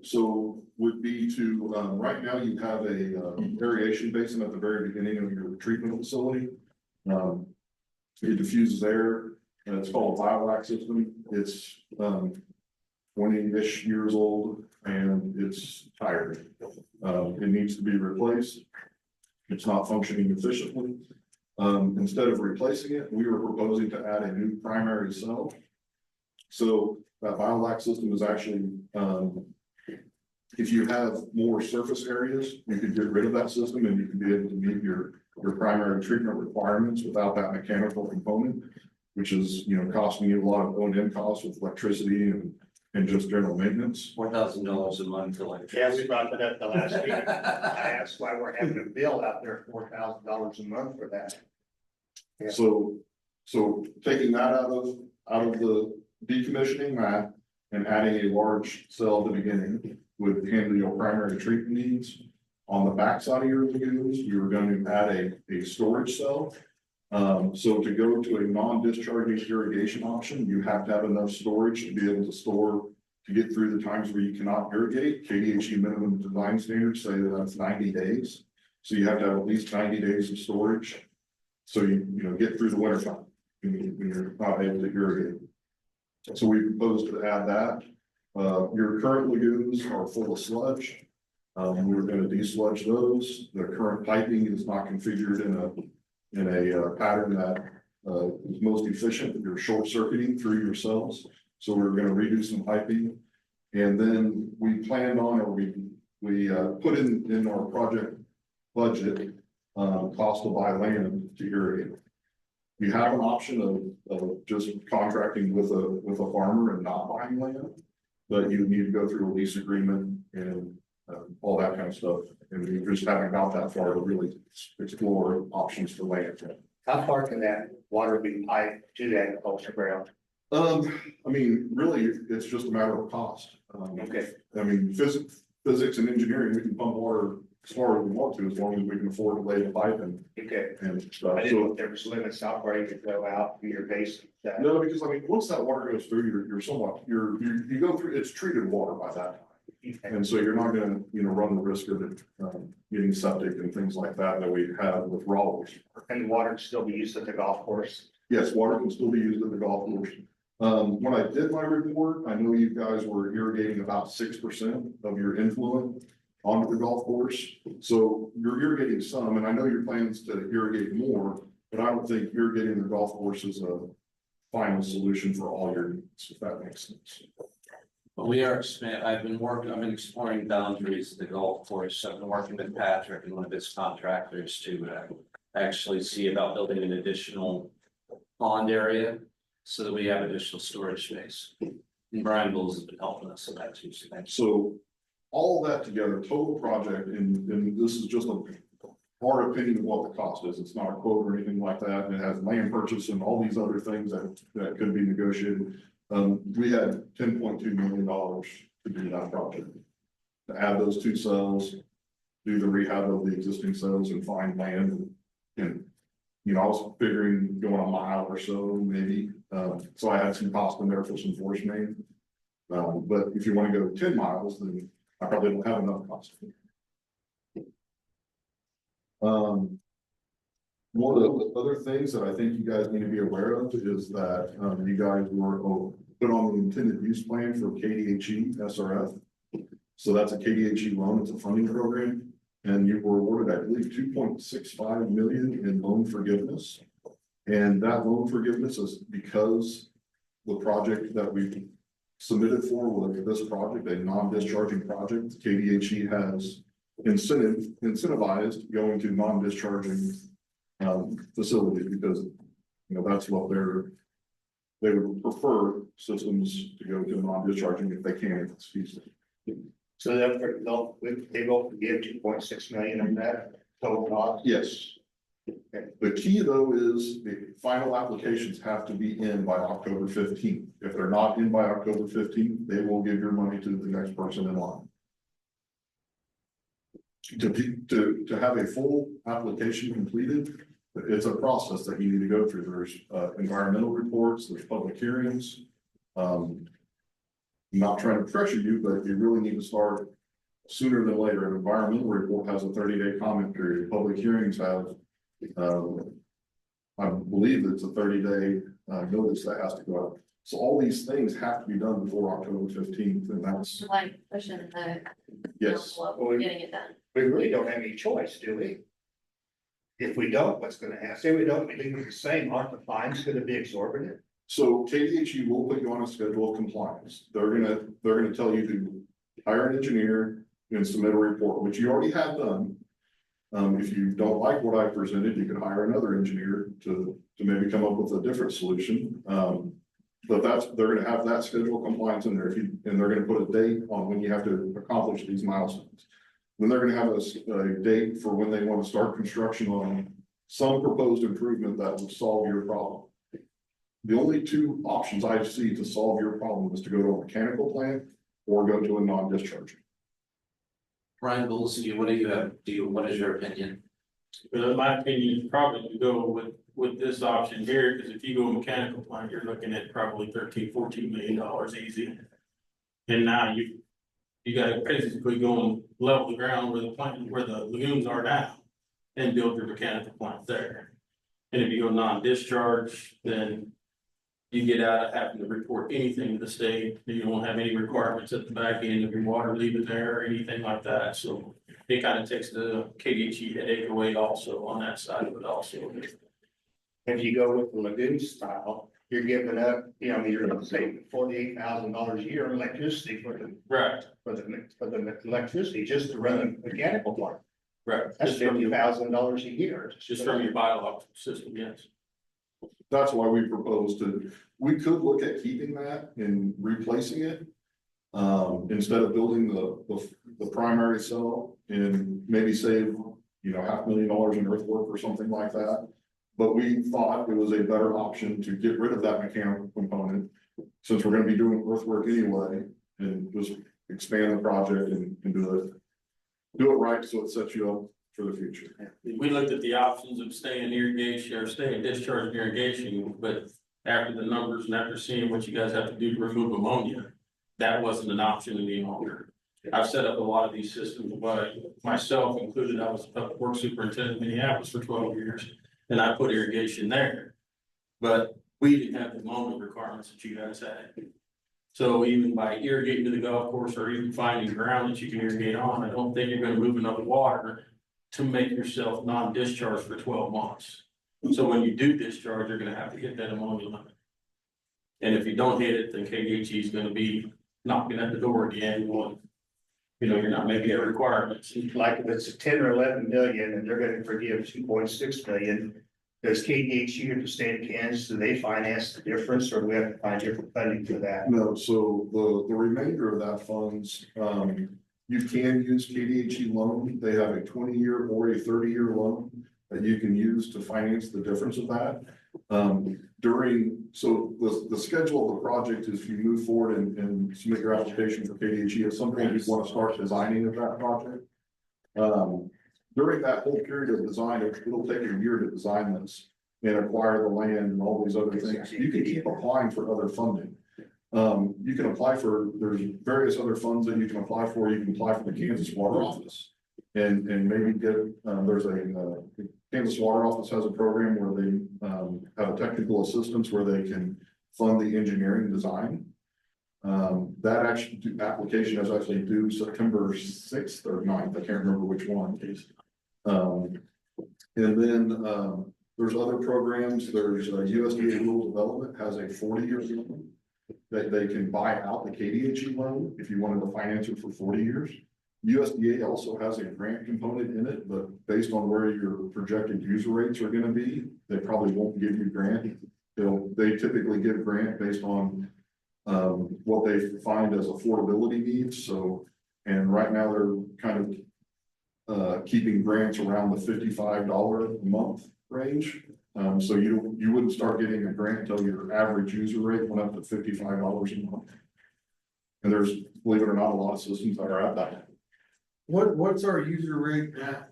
So would be to, right now you have a aeration basin at the very beginning of your treatment facility. It diffuses air, and it's called a BioLac system. It's 20-ish years old and it's tired. It needs to be replaced. It's not functioning efficiently. Instead of replacing it, we were proposing to add a new primary cell. So that biolac system is actually, if you have more surface areas, you could get rid of that system and you can be able to meet your primary treatment requirements without that mechanical component, which is, costing you a lot of O&M costs with electricity and just general maintenance. $4,000 a month to like. Yeah, we brought that up the last meeting. I asked why we're having a bill out there, $4,000 a month for that. Yeah. So taking that out of the decommissioning that and adding a large cell at the beginning would handle your primary treatment needs. On the backside of your lagoons, you're going to add a storage cell. So to go to a non-discharging irrigation option, you have to have enough storage to be able to store, to get through the times where you cannot irrigate. KDHE minimum design standards say that that's 90 days. So you have to have at least 90 days of storage. So you get through the winter time when you're not able to irrigate. So we propose to add that. Your current lagoons are full of sludge. We're going to desludge those. The current piping is not configured in a pattern that is most efficient. You're short circuiting through your cells. So we're going to redo some piping. And then we planned on, or we put in our project budget, cost to buy land to irrigate. You have an option of just contracting with a farmer and not buying land, but you need to go through a lease agreement and all that kind of stuff. And we just haven't got that far to really explore options for land. How far can that water be piped to the agriculture ground? I mean, really, it's just a matter of cost. Okay. I mean, physics and engineering, we can pump water as far as we want to, as long as we can afford to lay the pipe Okay. and stuff. I didn't know if there was limits out where you could go out to your base. No, because I mean, once that water goes through, you go through, it's treated water by that time. And so you're not gonna, run the risk of it, getting septic and things like that we have with raw water. And the water can still be used at the golf course. Yes, water can still be used at the golf course. When I did my report, I know you guys were irrigating about 6% of your influent onto the golf course. So you're irrigating some, and I know your plans to irrigate more, but I don't think irrigating the golf course is a final solution for all your needs, if that makes sense. But we are I've been exploring boundaries of the golf course. I've been working with Patrick and one of his contractors to actually see about building an additional pond area so that we have additional storage space. And Brian Bulls has been helping us with that too. So thanks. So all of that together, total project, and this is just our opinion of what the cost is. It's not a quote or anything like that. And it has land purchase and all these other things that could be negotiated. We had $10.2 million to do that project. To add those two cells, do the rehab of the existing cells and find land. And I was figuring going a mile or so, maybe. So I had some cost in there for some force main. But if you want to go 10 miles, then I probably don't have enough cost. One of the other things that I think you guys need to be aware of is that you guys were put on the intended use plan for KDHE SRF. So that's a KDHE loan, it's a funding program. And you were awarded, I believe, 2.65 million in loan forgiveness. And that loan forgiveness is because the project that we submitted for was this project, a non-discharging project. KDHE has incentivized going to non-discharging facilities because that's what they would prefer systems to go to non-discharging if they can, if it's feasible. So they will forgive 2.6 million of that total cost. Yes. The key though is the final applications have to be in by October 15th. If they're not in by October 15th, they will give your money to the next person in line. To have a full application completed, it's a process that you need to go through. There's environmental reports, there's public hearings. I'm not trying to pressure you, but you really need to start sooner than later. An environmental report has a 30-day comment period. Public hearings have, I believe it's a 30-day notice that has to go out. So all these things have to be done before October 15th, and that's Like pushing the. yes. Getting it done. We really don't have any choice, do we? If we don't, what's gonna happen? Say we don't, we leave it the same, aren't the fines gonna be exorbitant? So KDHE will put you on a schedule of compliance. They're gonna tell you to hire an engineer and submit a report, which you already have done. If you don't like what I presented, you can hire another engineer to maybe come up with a different solution. But they're gonna have that schedule of compliance in there, and they're gonna put a date on when you have to accomplish these milestones. Then they're gonna have a date for when they want to start construction on some proposed improvement that will solve your problem. The only two options I see to solve your problem is to go to a mechanical plant or go to a non-discharge. Brian Bulls, what do you have, what is your opinion? But in my opinion, it's probably to go with this option here, because if you go mechanical plant, you're looking at probably $13-14 million easy. And now you gotta basically go and level the ground where the lagoons are now and build your mechanical plant there. And if you go non-discharge, then you get out of having to report anything to the state. You don't have any requirements at the back end of your water leaving there or anything like that. So it kind of takes the KDHE headache away also on that side of it also. If you go with the lagoon style, you're giving up, you're gonna save $48,000 a year in electricity for the Right, electricity, just to run a mechanical plant. right. That's $50,000 a year. Just from your biological system, yes. That's why we proposed we could look at keeping that and replacing it. Instead of building the primary cell and maybe save, $500,000 in earthwork or something like that. But we thought it was a better option to get rid of that mechanical component, since we're gonna be doing earthwork anyway, and just expand the project and do it right, so it sets you up for the future. We looked at the options of staying irrigation or staying discharge irrigation, but after the numbers and after seeing what you guys have to do to remove ammonia, that wasn't an option any longer. I've set up a lot of these systems, but myself included, I was a public works superintendent in Minneapolis for 12 years, and I put irrigation there. But we didn't have the ammonia requirements that you guys had. So even by irrigating to the golf course or even finding ground that you can irrigate on, I don't think you're gonna move enough water to make yourself non-discharge for 12 months. So when you do discharge, you're gonna have to hit that ammonia limit. And if you don't hit it, then KDHE is gonna be knocking at the door again, going, you're not making it requirements. Like if it's 10 or 11 million and they're gonna forgive 2.6 million, does KDHE or the state of Kansas, do they finance the difference, or do we have to find different funding for that? No, so the remainder of that funds, you can use KDHE loan. They have a 20-year or a 30-year loan that you can use to finance the difference of that. So the schedule of the project is, if you move forward and submit your application for KDHE, at some point you want to start designing of that project. During that whole period of design, it'll take a year to design this and acquire the land and all these other things. You can keep applying for other funding. You can apply there's various other funds that you can apply for. You can apply for the Kansas Water Office. And maybe there's a Kansas Water Office has a program where they have a technical assistance where they can fund the engineering design. That application is actually due September 6th or 9th. I can't remember which one. And then there's other programs. There's USDA Rural Development has a 40-year loan that they can buy out the KDHE loan if you wanted to finance it for 40 years. USDA also has a grant component in it, but based on where your projected user rates are going to be, they probably won't give you grant. They typically give grant based on what they find as affordability needs. So, and right now they're kind of keeping grants around the $55 a month range. So you wouldn't start getting a grant until your average user rate went up to $55 a month. And there's, believe it or not, a lot of systems that are at that. What's our user rate at?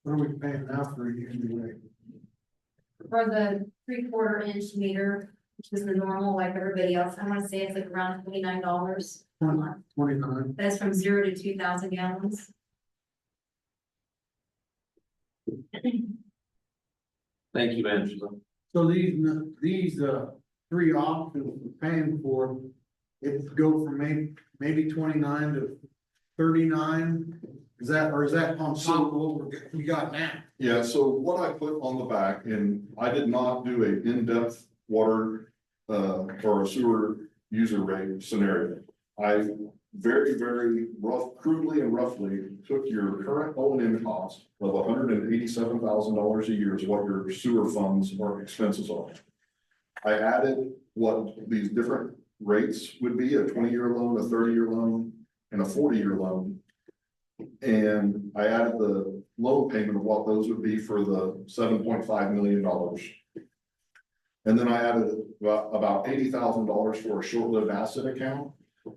What are we paying now for a user rate? For the 3/4 inch meter, which is the normal, like everybody else, I wanna say it's like around $29 a month. 29. That's from 0 to 2,000 gallons. Thank you, Angela. So these three options we're paying for, it go from maybe 29 to 39 Is that on top of what we got now? Yeah, so what I put on the back, and I did not do an in-depth water, or a sewer user rate scenario. I very crudely and roughly took your current O&M cost of $187,000 a year is what your sewer funds or expenses are. I added what these different rates would be, a 20-year loan, a 30-year loan, and a 40-year loan. And I added the loan payment of what those would be for the $7.5 million. And then I added about $80,000 for a short-lived asset account.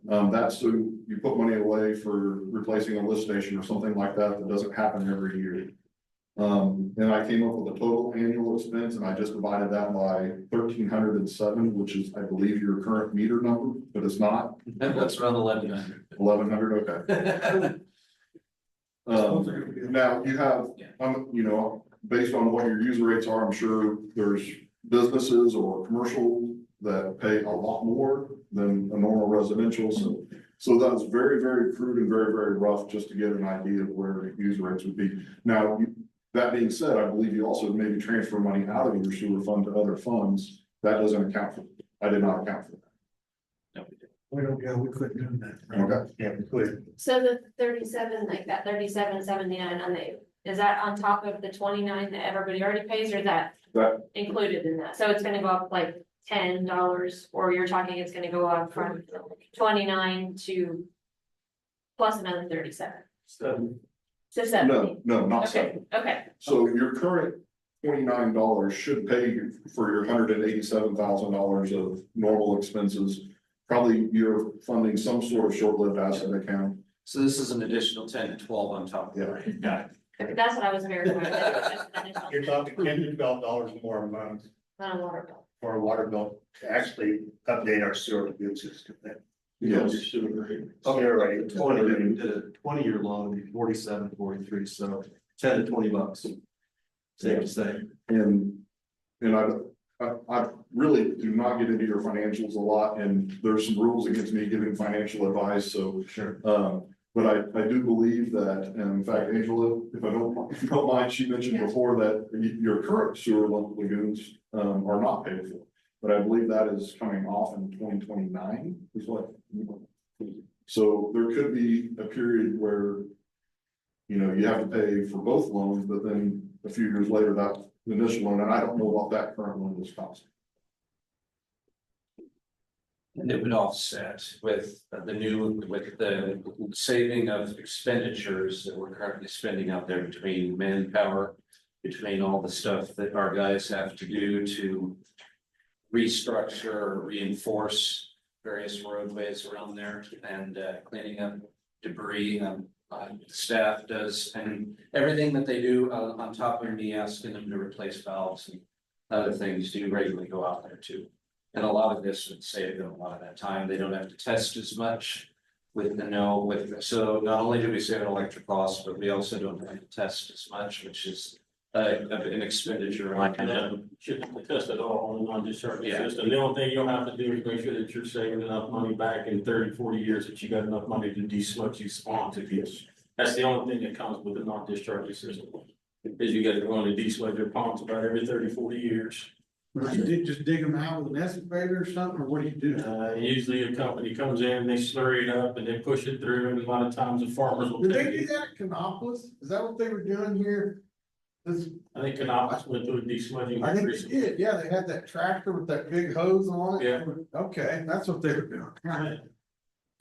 That's so you put money away for replacing a lift station or something like that that doesn't happen every year. And I came up with a total annual expense, and I just divided that by 1,307, which is, I believe, your current meter number, but it's not. That's around 1,100. 1,100, okay. Now you have, you know, based on what your user rates are, I'm sure there's businesses or commercial that pay a lot more than a normal residential. So that's very crude and very rough, just to get an idea of where user rates would be. Now, that being said, I believe you also maybe transfer money out of your sewer fund to other funds. That doesn't account for, I did not account for that. We couldn't do that. Okay. Yeah, we could. So the 37, like that 37.79 on the, is that on top of the 29 that everybody already pays, or is that That, included in that? So it's gonna go up like $10, or you're talking it's gonna go up from 29 to plus another 37? So 70. no, not Okay, seven. okay, So your current $29 should pay you for your $187,000 of normal expenses. Probably you're funding some sort of short-lived asset account. So this is an additional 10 to 12 on top of that. Yeah. Got that's what I was verifying. it. You're talking $10 to $12 more a month Not a water bill. for a water bill to actually update our sewer good system. Yes. Okay, right. 20-year loan would be 47.43, so 10 to $20. Safe to say. And I really do not get into your financials a lot, and there's some rules against me giving financial advice, so. Sure. But I do believe that, and in fact, Angela, if you don't mind, she mentioned before that your current sewer lagoons are not paid for. But I believe that is coming off in 2029 is what. So there could be a period where, you know, you have to pay for both loans, but then a few years later, that initial loan, and I don't know what that current loan is costing. And it would offset with the saving of expenditures that we're currently spending out there between manpower, between all the stuff that our guys have to do to restructure, reinforce various roadways around there, and cleaning up debris. Staff does, and everything that they do on top of me asking them to replace valves and other things do regularly go out there too. And a lot of this would save them a lot of that time. They don't have to test as much so not only do we save an electric cost, but we also don't have to test as much, which is an expenditure. Shouldn't test at all on the non-discharge Yeah. system. The only thing you'll have to do is make sure that you're saving enough money back in 30, 40 years that you got enough money to de-sludge these ponds if you. That's the only thing that comes with the non-discharge system. Is you gotta go on and de-sludge your ponds about every 30, 40 years. Just dig them out with an excavator or something, or what do you do? Usually a company comes in, they slurry it up and they push it through, and a lot of times the farmers will Did they take do it. that at Canopolis? Is that what they were doing here? I think Canopus went through a de-sludging. I think they recently. did, yeah, they had that tractor with that big hose on it. Yeah. Okay, that's what they were doing. Yeah.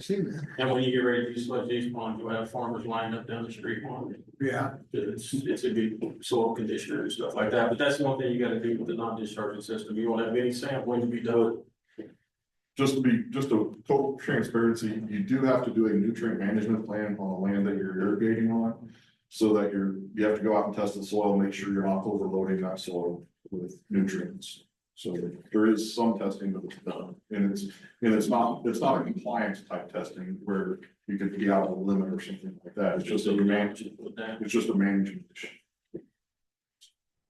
Seen that. And when you get ready to de-sludge these ponds, you'll have farmers lined up down the street on it. Yeah. It's a good soil conditioner and stuff like that, but that's the one thing you gotta do with the non-discharging system. You won't have any sampling to be done. Just a total transparency, you do have to do a nutrient management plan on the land that you're irrigating on. So that you have to go out and test the soil, make sure you're not overloading that soil with nutrients. So there is some testing that's done, and it's not a compliance type testing where you could be out of the limit or something like that. It's just a management issue.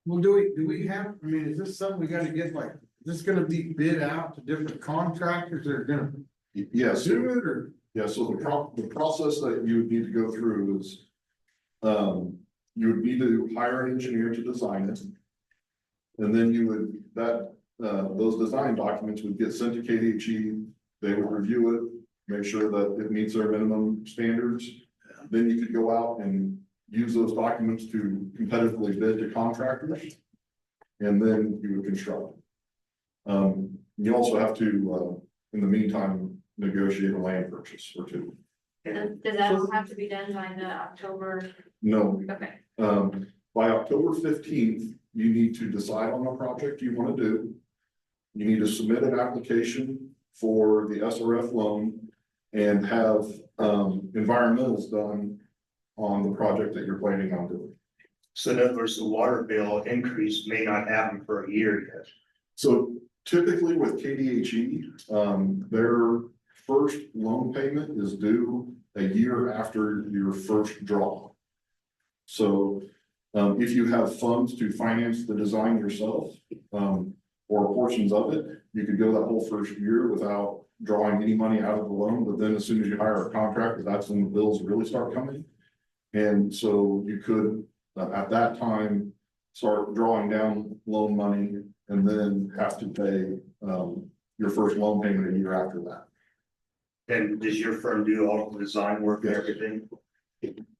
Well, do we have, I mean, is this something we gotta get like, is this gonna be bid out to different contractors that are gonna Yes, do it, or? yeah, so the process that you would need to go through is You would need to hire an engineer to design it. And then you would, those design documents would get sent to KDHE, they would review it, make sure that it meets their minimum standards. Then you could go out and use those documents to competitively bid to contractors. And then you would construct. You also have to, in the meantime, negotiate a land purchase or two. And does that have to be done by the October? No, Okay. by October 15th, you need to decide on the project you want to do. You need to submit an application for the SRF loan and have environmentals done on the project that you're planning on doing. So in other words, the water bill increase may not happen for a year yet. So typically with KDHE, their first loan payment is due a year after your first draw. So if you have funds to finance the design yourself, or portions of it, you could go that whole first year without drawing any money out of the loan, but then as soon as you hire a contractor, that's when the bills really start coming. And so you could, at that time, start drawing down loan money and then have to pay your first loan payment a year after that. And does your firm do all the design work and everything?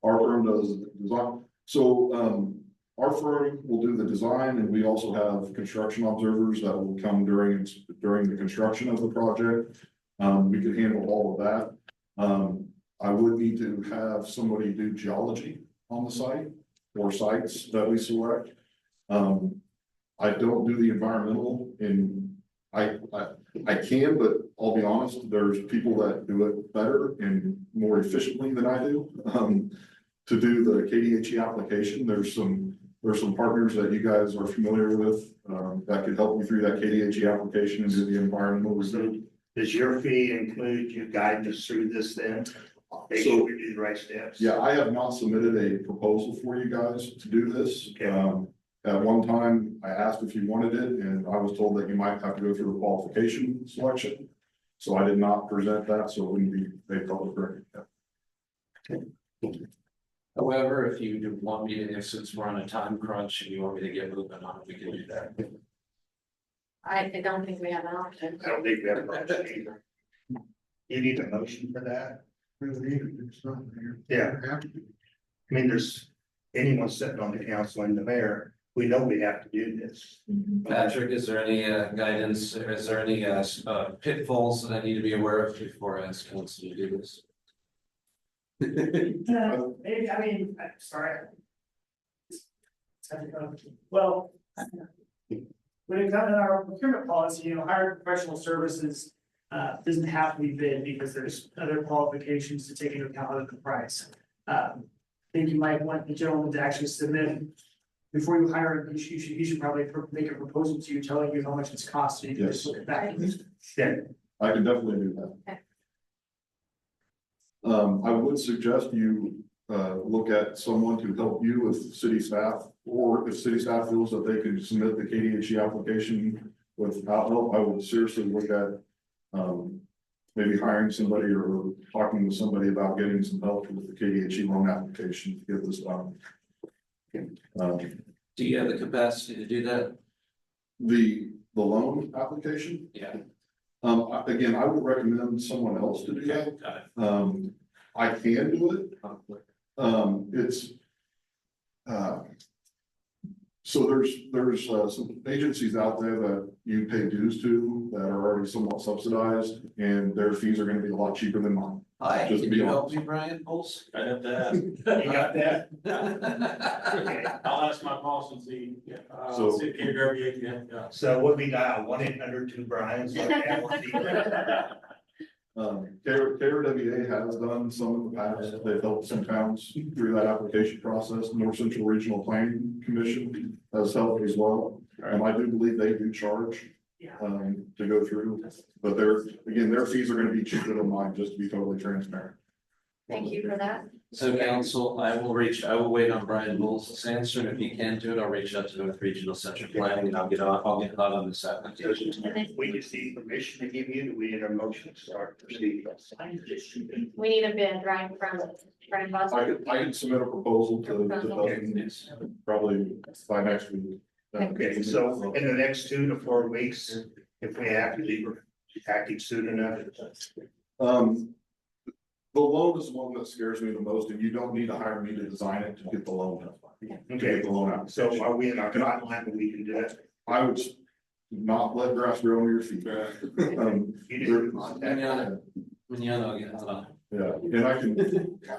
Our firm does the design. So our firm will do the design, and we also have construction observers that will come during the construction of the project. We could handle all of that. I would need to have somebody do geology on the site or sites that we select. I don't do the environmental, and I can, but I'll be honest, there's people that do it better and more efficiently than I do. To do the KDHE application, there's some partners that you guys are familiar with that could help you through that KDHE application and do the environmental review. Does your fee include you guiding us through this then? Make sure we do the right steps. Yeah, I have not submitted a proposal for you guys to do this. At one time, I asked if you wanted it, and I was told that you might have to go through the qualification selection. So I did not present that, so it wouldn't be made public record. However, if you do want me to, since we're on a time crunch and you want me to get moving on it, we can do that. I don't think we have an option. I don't think we have a motion either. You need a motion for that? Yeah. I mean, there's anyone sitting on the council and the mayor, we know we have to do this. Patrick, is there any guidance, is there any pitfalls that I need to be aware of before I ask council to do this? Maybe, I mean, sorry. Well, when it comes to our procurement policy, hiring professional services doesn't have to be bid because there's other qualifications to take into account of the price. I think you might want the gentleman to actually submit before you hire him. He should probably make a proposal to you telling you how much it's costing. You can just look at that. Yeah, I can definitely do that. Okay. I would suggest you look at someone to help you with city staff, or if city staff feels that they could submit the KDHE application without help, I would seriously look at maybe hiring somebody or talking with somebody about getting some help with the KDHE loan application to get this done. Do you have the capacity to do that? The loan application? Yeah. Again, I would recommend someone else to do that. Got it. I can do it. It's. So there's some agencies out there that you pay dues to that are already somewhat subsidized, and their fees are gonna be a lot cheaper than mine. Hi, Just can be you help honest. me, Brian Bowles? I got that. You got that? Okay, I'll ask my boss and see. So- See if Gary Garvey can, So what we dial 1-800-2-BRIAN. KRWA has done some in the past. They've helped some towns through that application process. North Central Regional Planning Commission has helped as well. I do believe they do charge to go through, but their fees are gonna be cheaper than mine, just to be totally transparent. Thank you for that. So council, I will wait on Brian Bowles' answer, and if he can't do it, I'll reach out to North Regional Central Planning and I'll get hot on this application. We just need permission to give you, do we need a motion to start proceeding? We need a bid, right, from Brian I Boswell. can submit a proposal to the, probably by next week. Okay, so in the next 2 to 4 weeks, if we have to be acting soon enough. The loan is the one that scares me the most, and you don't need to hire me to design it to get the loan. To get the loan out. So are we in our timeline that we can do it? I would not let grass grow under your feet. You didn't contact. Manana, again, hold on. Yeah, and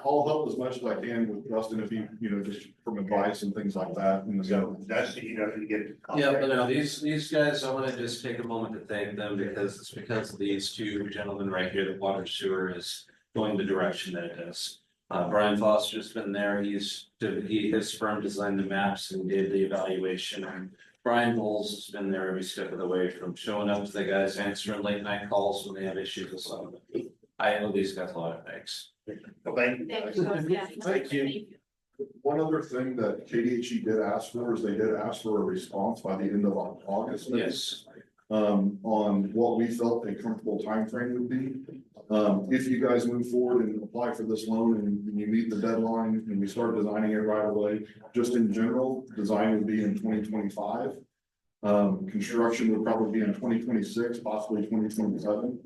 I'll help as much as I can with Dustin if he, just from advice and things like that. And So that's, to get. Yeah, but no, these guys, I wanna just take a moment to thank them because it's because of these two gentlemen right here that water sewer is going the direction that it is. Brian Foster's been there, his firm designed the maps and did the evaluation, and Brian Bowles has been there every step of the way, from showing up to the guys answering late night calls when they have issues with something. I owe these guys a lot of thanks. Thank you. Thank you. One other thing that KDHE did ask for is they did ask for a response by the end of August. Yes. On what we felt a comfortable time frame would be. If you guys move forward and apply for this loan and you meet the deadline and we start designing it right away, just in general, design would be in 2025. Construction would probably be in 2026, possibly 2027.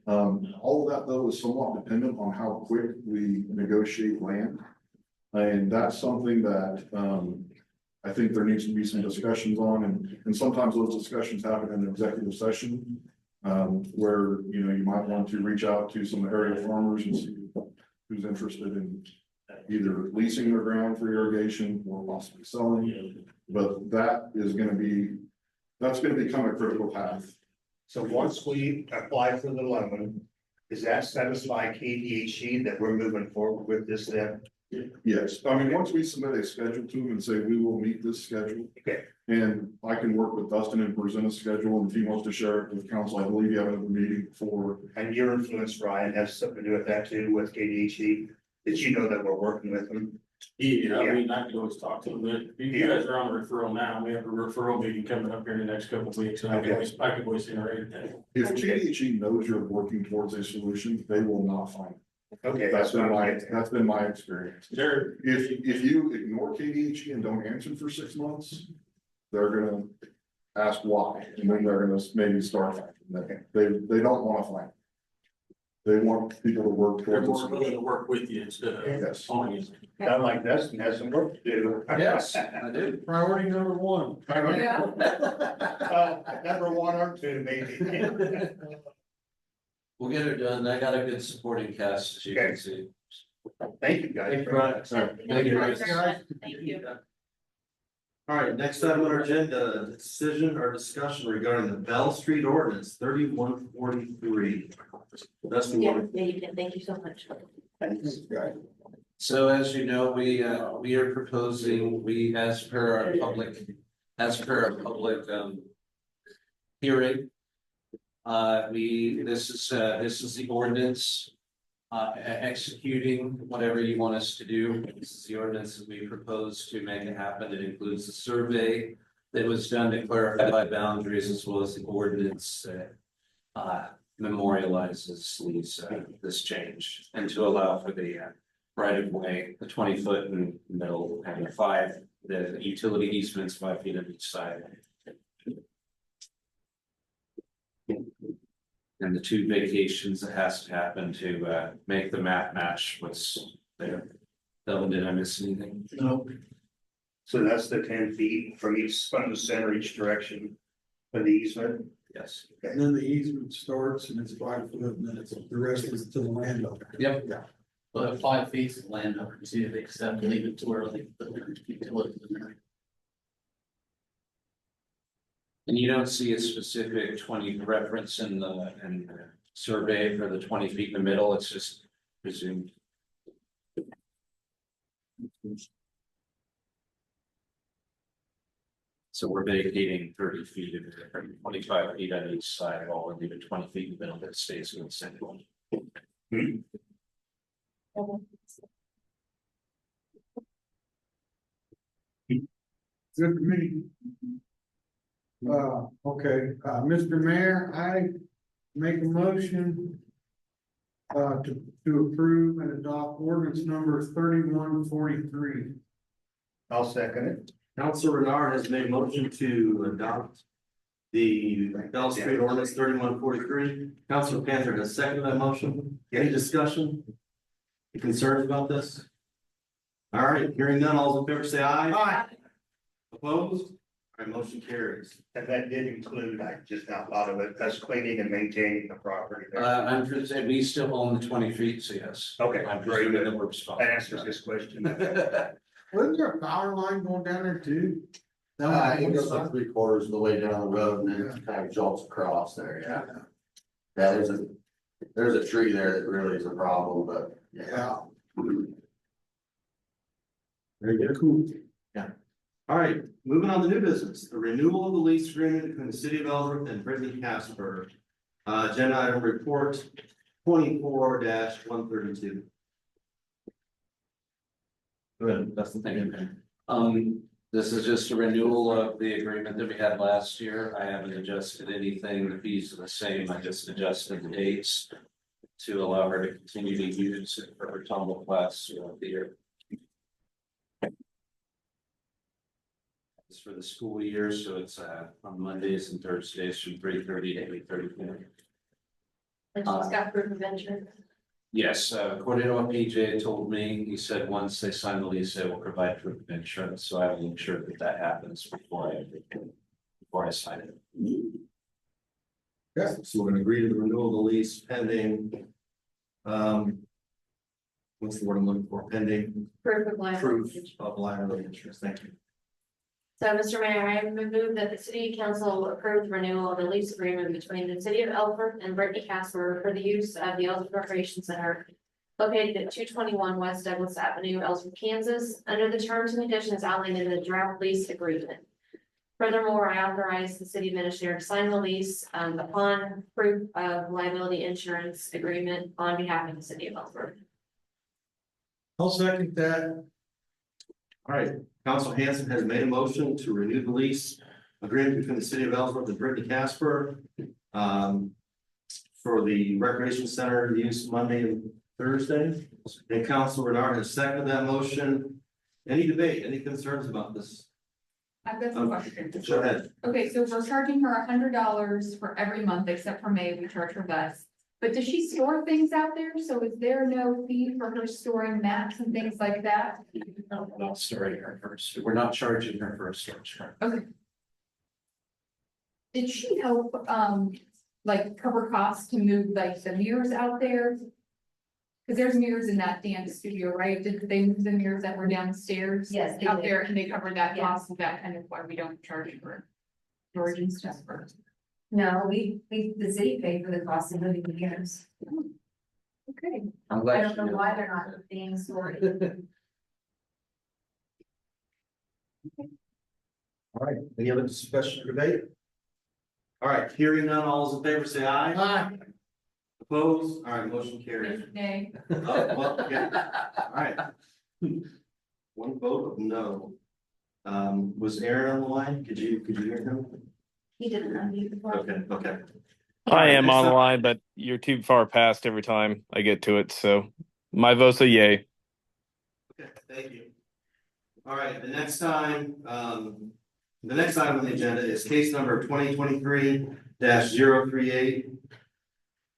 All of that though is somewhat dependent on how quick we negotiate land. And that's something that, I think there needs to be some discussions on, and sometimes those discussions happen in executive session. Where, you might want to reach out to some area farmers and see who's interested in either leasing their ground for irrigation or possibly selling. But that's gonna become a critical path. So once we apply for the loan, does that satisfy KDHE that we're moving forward with this then? Yes, I mean, once we submit a schedule to them and say we will meet this schedule. Okay. And I can work with Dustin and present a schedule, and if he wants to share it with council, I believe you have another meeting for. And your influence, Ryan, has something to do with that too, with KDHE, that that we're working with them. Yeah, I mean, I could always talk to them, but you guys are on referral now, we have a referral meeting coming up here in the next couple of weeks, and I could always iterate that. If KDHE knows you're working towards a solution, they will not find it. Okay, That's been my experience. Sure. If you ignore KDHE and don't answer for 6 months, they're gonna ask why, and then they're gonna maybe start fighting. They don't wanna fight. They want people to work They're towards. more willing to work with you instead of Yes. on you. Sound like Dustin has some work to do. Yes, I do. Priority number 1. Yeah. Number 1 or 2, maybe. We'll get it done. I got a good supporting cast, as you can see. Thank you, guys. Thank you, Brian. Thank you very much. Thank you. All right, next item on our agenda, decision or discussion regarding the Bell Street ordinance 3143. That's the Yeah, one. you can, thank you so much. Thanks. So as you know, we are proposing, as per our public hearing. This is the ordinance. Executing whatever you want us to do. This is the ordinance that we propose to make it happen. It includes the survey that was done to clarify boundaries, as well as the ordinance that memorializes this change, and to allow for the right of way, the 20-foot in the middle, and the utility easements 5 feet on each side. And the 2 vacations that has to happen to make the map match what's there. Delvin, did I miss anything? No. So that's the 10 feet from the center, each direction of the easement. Yes. And then the easement starts and it's 5 foot, and then the rest is to the landowner. Yep. Yeah. But at 5 feet to the landowner, and see if they accept, leave it to where they put their utilities in there. And you don't see a specific 20 reference in the survey for the 20 feet in the middle, it's just presumed. So we're vacating 30 feet of it, 25 feet on each side, while we're leaving 20 feet in the middle that stays in the center one. Good to me. Okay, Mr. Mayor, I make a motion. To approve and adopt ordinance number 3143. I'll second it. Council Renard has made a motion to adopt the Bell Street ordinance 3143. Council Panther has seconded that motion. Any discussion? Any concerns about this? All right, hearing none, all those in favor say aye. Aye. Opposed? All right, motion carries. And that did include, I just now thought of it, us cleaning and maintaining the property there. I'm sure that we still own the 20 feet, so yes. Okay, I'm very presuming good. that we're responsible. That answers this question. Wasn't there a power line going down there too? It goes like 3/4 of the way down the road and then kind of jumps across there, yeah. Yeah, there's a tree there that really is a problem, but yeah. Very good. Cool. Yeah. All right, moving on to new business, the renewal of the lease agreement between the city of Ellsworth and Brittany Casper. Agenda item report 24-132. Go ahead, that's the thing. This is just a renewal of the agreement that we had last year. I haven't adjusted anything. The fees are the same. I just adjusted the dates to allow her to continue to use it for her tumble class throughout the year. It's for the school year, so it's on Mondays and Thursdays from 3:30 to 8:30. And she's got proof of insurance. Yes, according to what PJ told me, he said once they sign the lease, they will provide proof of insurance, so I will ensure that that happens before I sign it. Okay, so we're gonna agree to the renewal of the lease pending. What's the word I'm looking for? Pending Proof of proof liability. of liability insurance. Thank you. So, Mr. Mayor, I move that the city council approve the renewal of the lease agreement between the city of Ellsworth and Brittany Casper for the use of the Ellsworth Recreation Center located at 221 West Douglas Avenue, Ellsworth, Kansas, under the terms and conditions outlined in the draft lease agreement. Furthermore, I authorize the city administrator to sign the lease upon proof of liability insurance agreement on behalf of the city of Ellsworth. I'll second that. All right, Council Hanson has made a motion to renew the lease agreement between the city of Ellsworth and Brittany Casper. For the recreation center use Monday and Thursday. And Council Renard has seconded that motion. Any debate, any concerns about this? I've got some questions. Go ahead. Okay, so we're charging her $100 for every month except for May, we charge her less. But does she store things out there? So is there no fee for her storing mats and things like that? No, we're not storing her first. We're not charging her for a storage. Okay. Did she help, like cover costs to move like the mirrors out there? Cause there's mirrors in that dance studio, right? Did they move the mirrors that were downstairs? Yes, they Out did. there and they covered that Yeah. cost, is that kind of why we don't charge for storage and stuff for? No, the city paid for the cost of moving the mirrors. Okay. I'm I glad. don't she know did why that. they're not being stored. All right, any other discussion or debate? All right, hearing none, all those in favor say aye. Aye. Opposed? All right, motion carries. Nay. Oh, well, yeah, all right. One vote of no. Was Aaron on the line? Could you hear him? He didn't unmute before. Okay. I am Next on the up- line, but you're too far past every time I get to it. So my vote's a yay. Okay, thank you. All right, the next item on the agenda is case number 2023-038.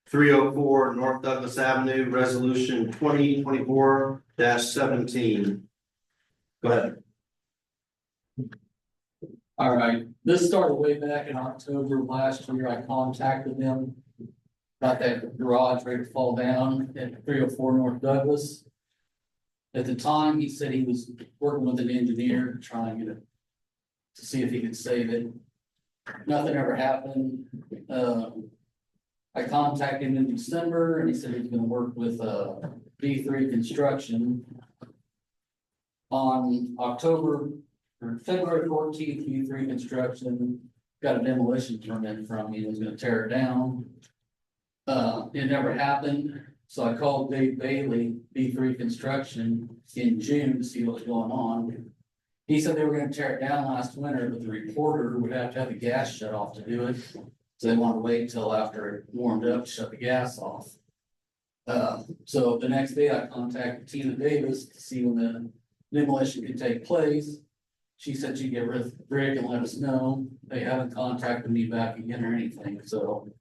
304 North Douglas Avenue, resolution 2024-17. Go ahead. All right, this started way back in October of last year. I contacted them. About that garage ready to fall down at 304 North Douglas. At the time, he said he was working with an engineer to try and get it, to see if he could save it. Nothing ever happened. I contacted him in December and he said he was gonna work with B3 Construction. On February 14th, B3 Construction got a demolition permit from me, was gonna tear it down. It never happened, so I called Dave Bailey, B3 Construction, in June to see what was going on. He said they were gonna tear it down last winter, but the reporter would have to have the gas shut off to do it. So they wanted to wait until after it warmed up, to shut the gas off. So the next day I contacted Tina Davis to see when the demolition could take place. She said she'd get with Rick and let us know. They haven't contacted me back again or anything, so.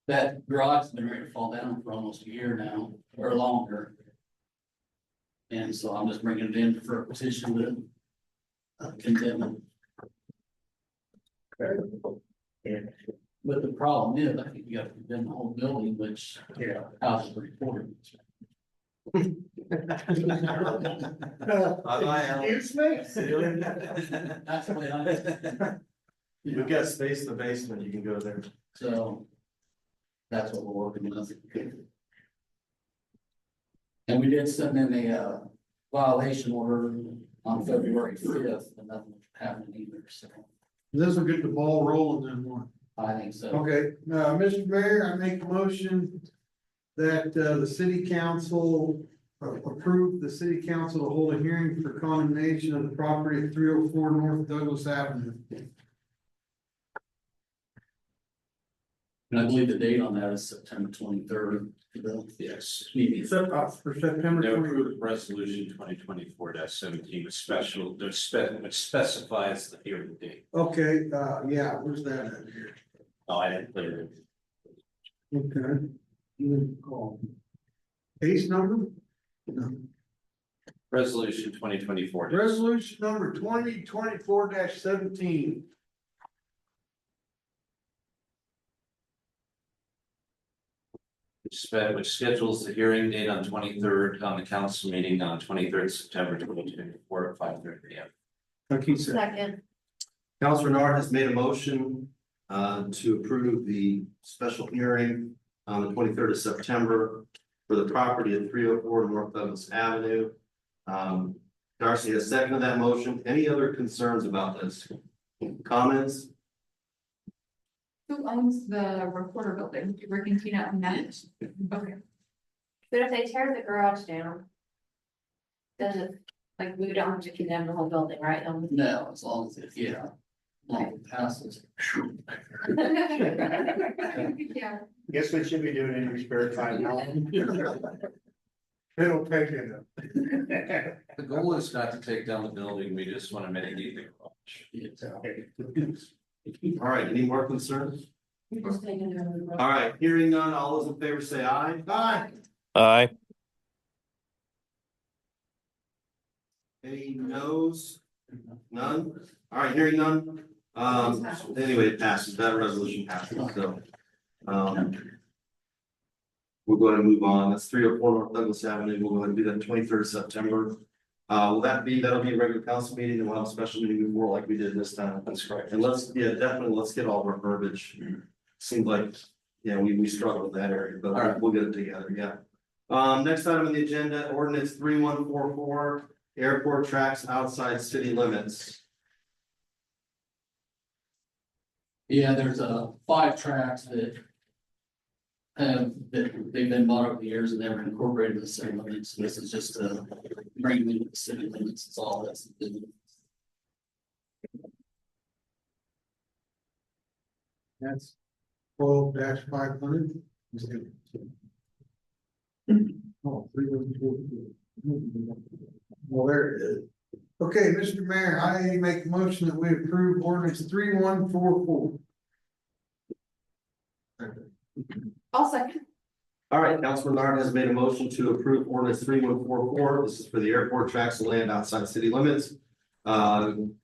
That garage has been ready to fall down for almost a year now, or longer. And so I'm just bringing it in for a petition to condemn it. But the problem is, I think you got to condemn the whole building, which, house is reported. Excuse me? That's the way I. We've got space in the basement, you can go there. So. That's what we're working with. And we did send in a violation order on February 5th, and nothing happened either, so This will get the ball rolling then one. I think so. Okay, Mr. Mayor, I make a motion that the city council approve the city council to hold a hearing for condemnation of the property at 304 North Douglas Avenue. And I believe the date on that is September 23rd. Yes. For September No 20. approved resolution 2024-17 with special, which specifies the hearing date. Okay, yeah, where's that at here? Oh, I didn't put it in. Okay. You call. Case number? No. Resolution 2024. Resolution number 2024-17. Which schedules the hearing date on 23rd on the council meeting on 23rd September 2024 at 5:30 p.m. Like he said. Second. Councilor Nard has made a motion to approve the special hearing on the 23rd of September for the property at 304 North Douglas Avenue. Darcy has seconded that motion. Any other concerns about this? Comments? Who owns the recorder building? Do Rick and Tina own that? Okay. But if they tear the garage down. Does it, like, we don't have to condemn the whole building, right? No, as long as it, long as it passes. Yeah. Guess what you'll be doing in your spare time now? It'll take it. The goal is not to take down the building. We just want to mitigate the garage. All right, any more concerns? You're just taking it over the road. All right, hearing none, all those in favor say aye. Aye. Aye. Any no's? None? All right, hearing none. Anyway, it passes, that resolution passes, so. We're going to move on. That's 304 North Douglas Avenue. We'll go ahead and do that 23rd of September. That'll be a regular council meeting and we'll have a special meeting before like we did this time. That's correct. And definitely, let's get all of our verbiage. Seems like, we struggle with that area, but we'll get it together, next item on the agenda, ordinance 3144, airport tracks outside city limits. Yeah, there's 5 tracks that they've been bought over the years and never incorporated in the city limits. This is just to bring them into the city limits. It's all that's. That's 12-500. Oh, 314. Well, there it is. Okay, Mr. Mayor, I make a motion that we approve ordinance 3144. I'll second. All right, Councilor Nard has made a motion to approve ordinance 3144. This is for the airport tracks of land outside city limits. President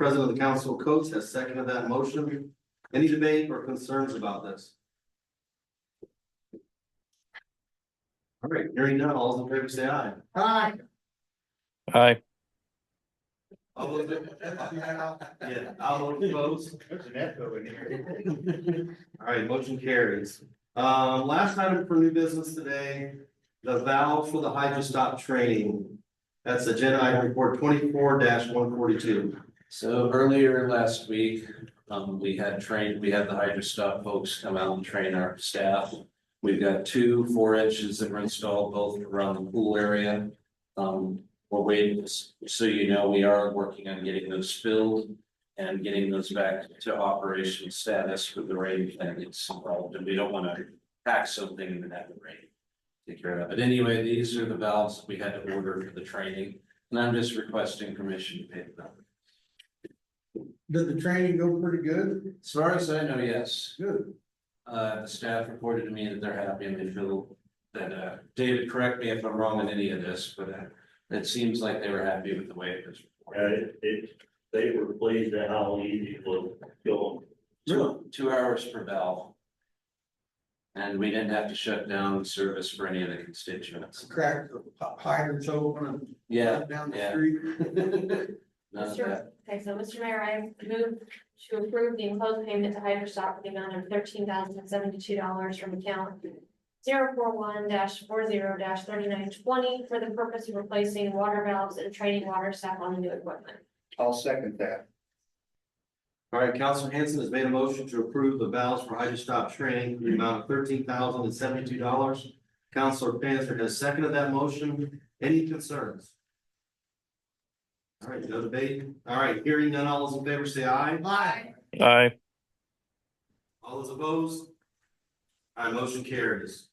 of the Council, Coates, has seconded that motion. Any debate or concerns about this? All right, hearing none, all those in favor say aye. Aye. Aye. All those opposed? There's an echo in here. All right, motion carries. Last item for new business today, the valve for the hydrostop training. That's agenda item report 24-142. So earlier last week, we had the hydrostop folks come out and train our staff. We've got 2 4 inches that were installed both around the pool area. we're waiting, so you know, we are working on getting those filled. And getting those back to operational status with the rain plan that's involved, and we don't wanna pack something and then have the rain. Take care of it. But anyway, these are the valves we had to order for the training, and I'm just requesting permission to pay them. Did the training go pretty good? As far as I know, yes. Good. The staff reported to me that they're happy and they feel that, David, correct me if I'm wrong in any of this, but it seems like they were happy with the way it was reported. They were pleased at how easy it was going. 2 hours per valve. And we didn't have to shut down service for any of the constituents. Crack the hydrants open and Yeah, down the yeah. street. None of Mr. that. Okay, so Mr. Mayor, I move to approve the enclosed payment to Hydrostock for the amount of $13,072 from account 041-40-3920 for the purpose of replacing water valves and training water staff on the new equipment. I'll second that. All right, Councilor Hanson has made a motion to approve the valves for hydrostop training for the amount of $13,072. Councilor Panzer has seconded that motion. Any concerns? All right, no debate. All right, hearing none, all those in favor say aye. Aye. Aye. All those opposed? All right, motion carries.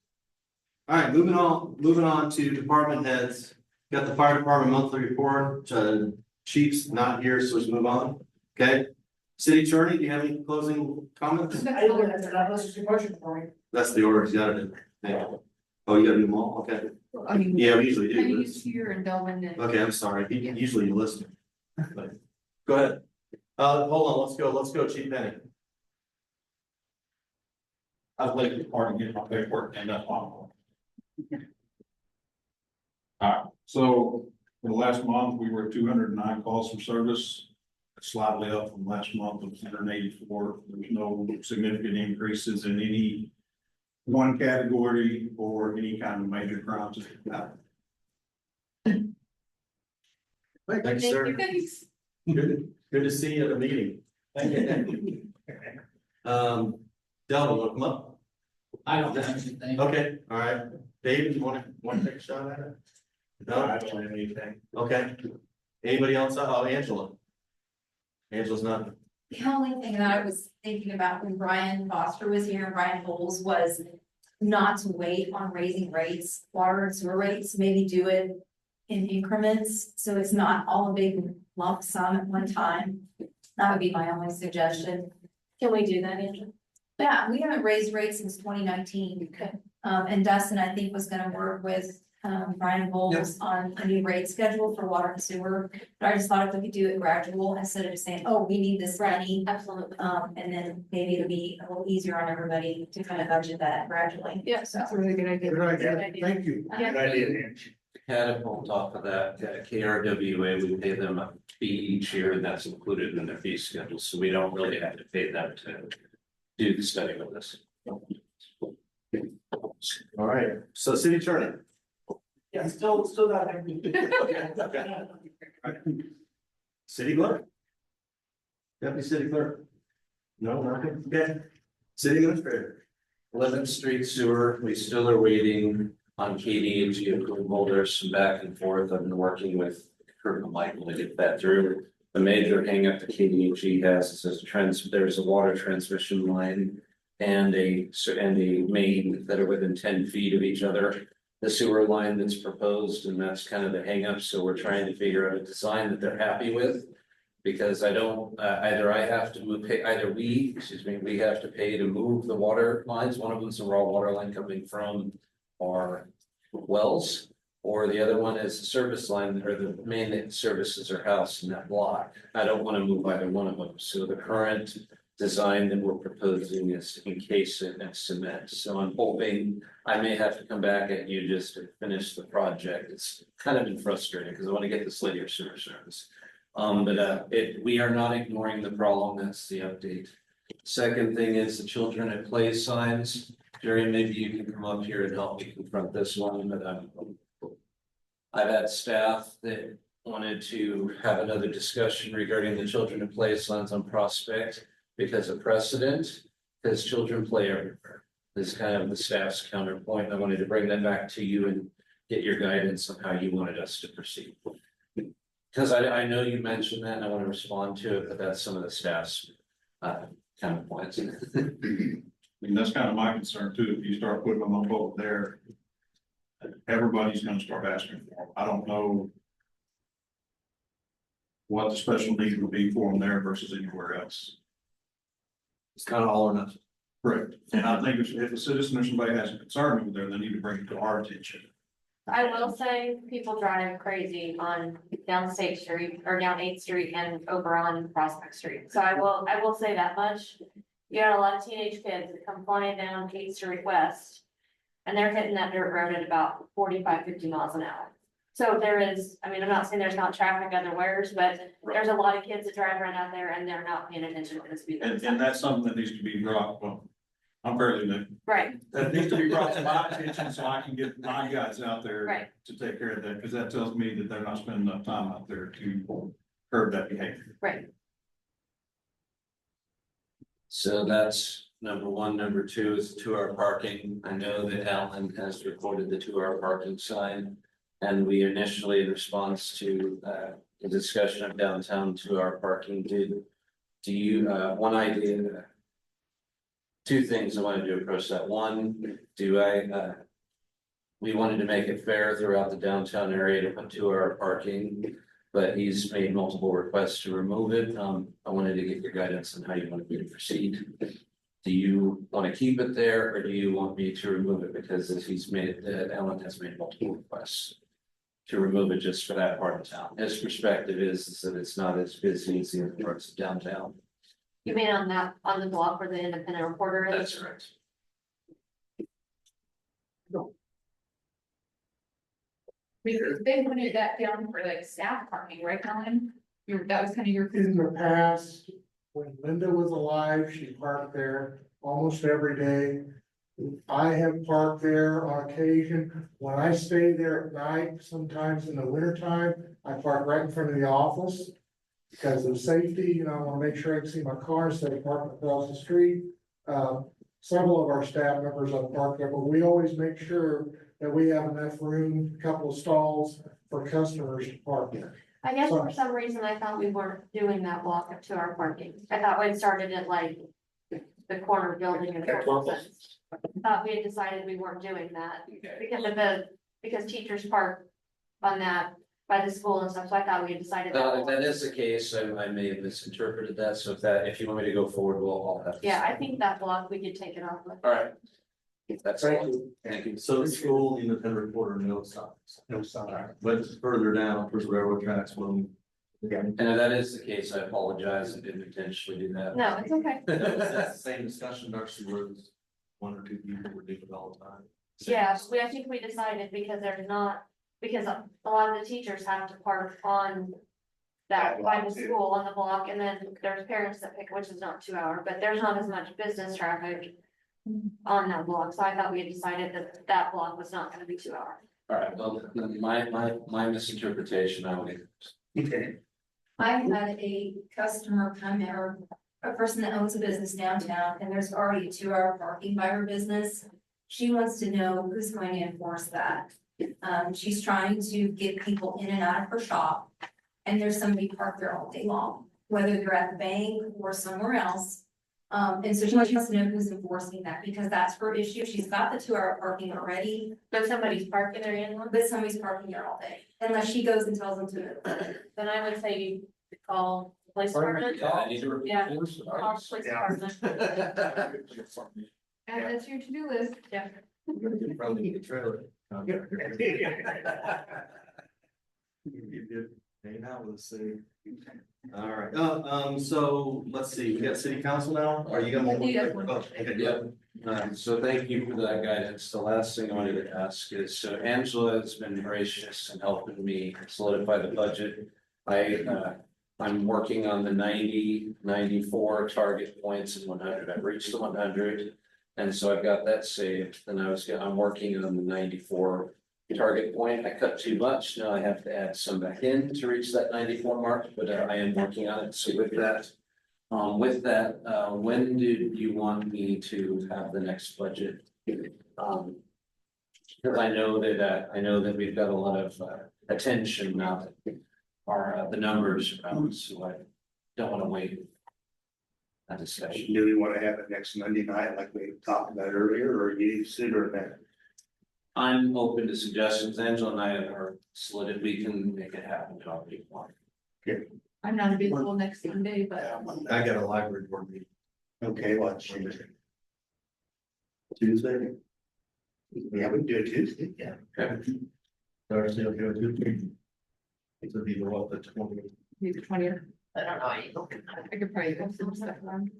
All right, moving on to department heads. Got the fire department monthly report. Chief's not here, so let's move on. Okay. City attorney, do you have any closing comments? I don't have that, that's just a question for me. That's the order, you got it. Yeah. Oh, you gotta do them all? Okay. I mean, Yeah, we usually do. Penny's here and Delvin and. Okay, I'm sorry. Usually you listen. But- Go ahead. Hold on, let's go, Chief Penny. I was late this morning, getting my paperwork and that's why. So for the last month, we were at 209 calls for service, slightly up from last month of 184. There's no significant increases in any one category or any kind of major crimes. Thanks, sir. Thanks. Good to see you at the meeting. Delvin, wanna come up? I don't have anything. Okay, all right. David, you wanna take a shot at it? No, I don't have anything. okay. Anybody else? Oh, Angela. Angela's not. The only thing that I was thinking about when Brian Foster was here, Brian Bowles, was not to wait on raising rates, water and sewer rates, maybe do it in increments, so it's not all a big lump sum at one time. That would be my only suggestion. Can we do that, Angela? Yeah, we haven't raised rates since 2019. And Dustin, I think, was gonna work with Brian Bowles on a new rate schedule for water and sewer. But I just thought if we could do it gradual instead of just saying, oh, we need this money. Absolutely. And then maybe it'll be a little easier on everybody to kind of budget that gradually. Yes, that's a really good idea. Good idea. Thank you. Good idea, Ange. Catapult off of that, KRWA, we pay them a fee each year, and that's included in their fee schedule, so we don't really have to pay them to do the study with us. All right, so city attorney. Yeah, still got everything. City clerk? Deputy city clerk? No, nothing, okay. City administrator? 11th Street sewer, we still are waiting on KDHE approval. There's some back and forth. I've been working with Kurt and Michael to get that through. The major hangup that KDHE has is there's a water transmission line and a main that are within 10 feet of each other. The sewer line that's proposed, and that's kind of the hangup. So we're trying to figure out a design that they're happy with. Because I don't, either I have to move, we have to pay to move the water lines. One of them's a raw water line coming from our wells. Or the other one is the service line, or the main that services our house in that block. I don't want to move either one of them. So the current design that we're proposing is to encase it in cement. So I'm hoping I may have to come back at you just to finish the project. It's kind of been frustrating because I want to get this later sewer service. We are not ignoring the problem. That's the update. Second thing is the children at play signs. Jerry, maybe you can come up here and help me confront this one, but I've had staff that wanted to have another discussion regarding the children at play signs on Prospect because of precedent, because children play everywhere. This is kind of the staff's counterpoint. I wanted to bring that back to you and get your guidance on how you wanted us to proceed. Because I know you mentioned that and I want to respond to it, but that's some of the staff's kind of points. I mean, that's kind of my concern too, if you start putting them up over there. Everybody's gonna start asking for them, I don't know. What the special needs would be for them there versus anywhere else. It's kind of all or nothing. Correct, and I think if a citizen or somebody has a concern over there, they need to bring it to our attention. I will say, people drive crazy on down State Street or down 8th Street and over on Prospect Street. So I will say that much. You got a lot of teenage kids that come flying down 8th Street West. And they're hitting that dirt road at about 45, 50 miles an hour. So there is, I mean, I'm not saying there's not traffic otherwhere, but there's a lot of kids that drive around out there and they're not paying attention to the speed limit. And that's something that needs to be brought, well, I'm fairly new. Right, That needs to be brought to my attention so I can get my guys out there. Right. To take care of that, because that tells me that they're not spending enough time out there to curb that behavior. right. So that's number one. Number two is 2-hour parking. I know that Alan has recorded the 2-hour parking sign. And we initially, in response to the discussion of downtown 2-hour parking, do you, one idea? Two things I wanted to approach that. One, we wanted to make it fair throughout the downtown area to put 2-hour parking. But he's made multiple requests to remove it. I wanted to get your guidance on how you want me to proceed. Do you want to keep it there or do you want me to remove it? Because as Alan has made multiple requests to remove it just for that part of town. His perspective is that it's not as busy as the other parts of downtown. You mean on the block where the Independent Reporter is? That's correct. They wanted that down for like staff parking, right, Colin? That was kind of your. In the past, when Linda was alive, she parked there almost every day. I have parked there on occasion. When I stay there at night, sometimes in the wintertime, I park right in front of the office. Because of safety, I wanna make sure I can see my car instead of parking across the street. Several of our staff members have parked there, but we always make sure that we have enough room, a couple of stalls for customers to park in. I guess for some reason I thought we weren't doing that block of 2-hour parking. I thought we'd started at like the corner building and. Thought we had decided we weren't doing that because teachers park on that by the school and stuff, so I thought we had decided. If that is the case, I may have misinterpreted that, so if you want me to go forward, we'll have. Yeah, I think that block we could take it off with. All right. That's all. Thank you. So the school, Independent Reporter, no signs. No sign. But further down towards railroad tracks, when. And if that is the case, I apologize. I didn't intentionally do that. No, it's okay. That's the same discussion, actually, where there's 1 or 2 people were doing it all the time. Yeah, I think we decided because because a lot of the teachers have to park on that by the school on the block, and then there's parents that pick, which is not 2-hour, but there's not as much business traffic on that block, so I thought we had decided that that block was not gonna be 2-hour. All right, well, then my misinterpretation, I would. Okay. I had a customer come in, or a person that owns a business downtown, and there's already a 2-hour parking by her business. She wants to know who's going to enforce that. She's trying to get people in and out of her shop, and there's somebody parked there all day long, whether they're at the bank or somewhere else. And so she wants to know who's enforcing that, because that's her issue. She's got the 2-hour parking already, But somebody's parking there in one, but somebody's parking there all day, unless she goes and tells them to. then I would say you could call police department. Yeah, I need to. Yeah. Call police department. And that's your to-do list. Yeah. Probably the trailer. Hang out with the city. All right, so let's see, we got city council now, are you gonna? So thank you for that guidance. The last thing I wanted to ask is, so Angela has been gracious in helping me solidify the budget. I'm working on the 90, 94 target points and 100. I've reached the 100. And so I've got that saved. Then I'm working on the 94 target point. I cut too much. Now I have to add some back in to reach that 94 mark, but I am working on it. So with that, when do you want me to have the next budget? Because I know that we've got a lot of attention now that the numbers, so I don't wanna wait. That discussion. Do we want to have it next Monday night like we talked about earlier, or you need sooner than that? I'm open to suggestions. Angela and I are solid, if we can make it happen, I'll be one. I'm not available next Sunday, but I got a library board meeting. Okay, watch. Tuesday? Yeah, we can do it Tuesday, yeah. Thursday, okay, with you. It's be what, the 20th? maybe 20th. I don't know. I could probably go some stuff around.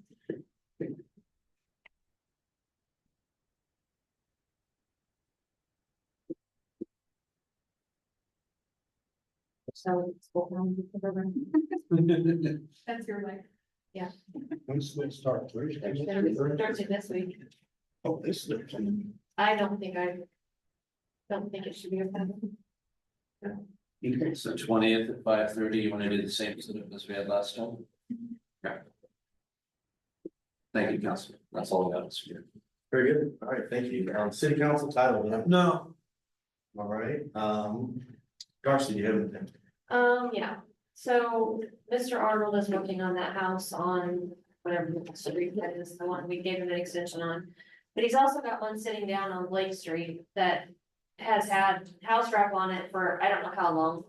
So. That's your life. Yeah. When's it start? Thursday? Thursday this week. Oh, this is. I don't think it should be a problem. So 20th at 5:30, you wanna do the same as we had last time? Okay. Thank you, Councilman. That's all I got this year. Very good. All right, thank you. City council title, we have- No, all right, Darcy, do you have anything? Yeah, so Mr. Arnold is working on that house on whatever the street that is, the one we gave him an extension on. But he's also got one sitting down on Blake Street that has had house wrap on it for I don't know how long.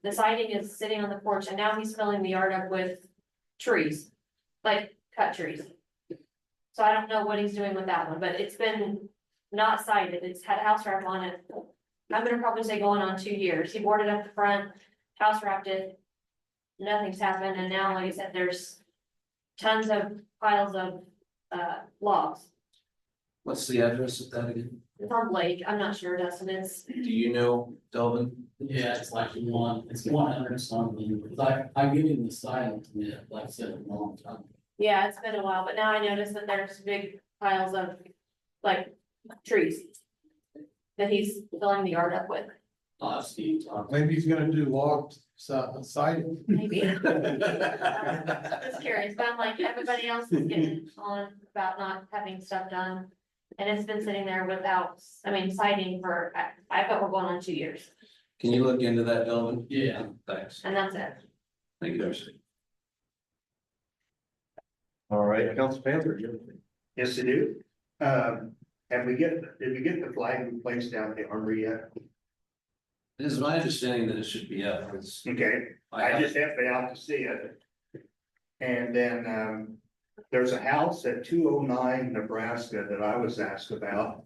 The siding is sitting on the porch and now he's filling the yard up with trees, like cut trees. So I don't know what he's doing with that one, but it's been not sided, it's had house wrap on it. I'm gonna probably say going on 2 years, he boarded up the front, house wrapped it. Nothing's happened, and now, like I said, there's tons of piles of logs. What's the address of that again? It's on Blake, I'm not sure, Dustin, it's, Do you know, Delvin? Yeah, it's like it's 100 something, because I give him the silent, yeah, like I said, a long time. yeah, it's been a while, but now I notice that there's big piles of like trees. That he's filling the yard up with, Steve, maybe he's gonna do logs side. maybe. Just curious, but I'm like, everybody else is getting on about not having stuff done. And it's been sitting there without, siding for, I bet we're going on 2 years, Can you look into that, Delvin? Yeah. Thanks. and that's it. Thank you, Darcy. All right, Council Panther, you have anything? Yes, they do. Did we get the flag replaced down at the armory yet? It is my understanding that it should be up, it's. Okay, I just have been out to see it. And then, there's a house at 209 Nebraska that I was asked about.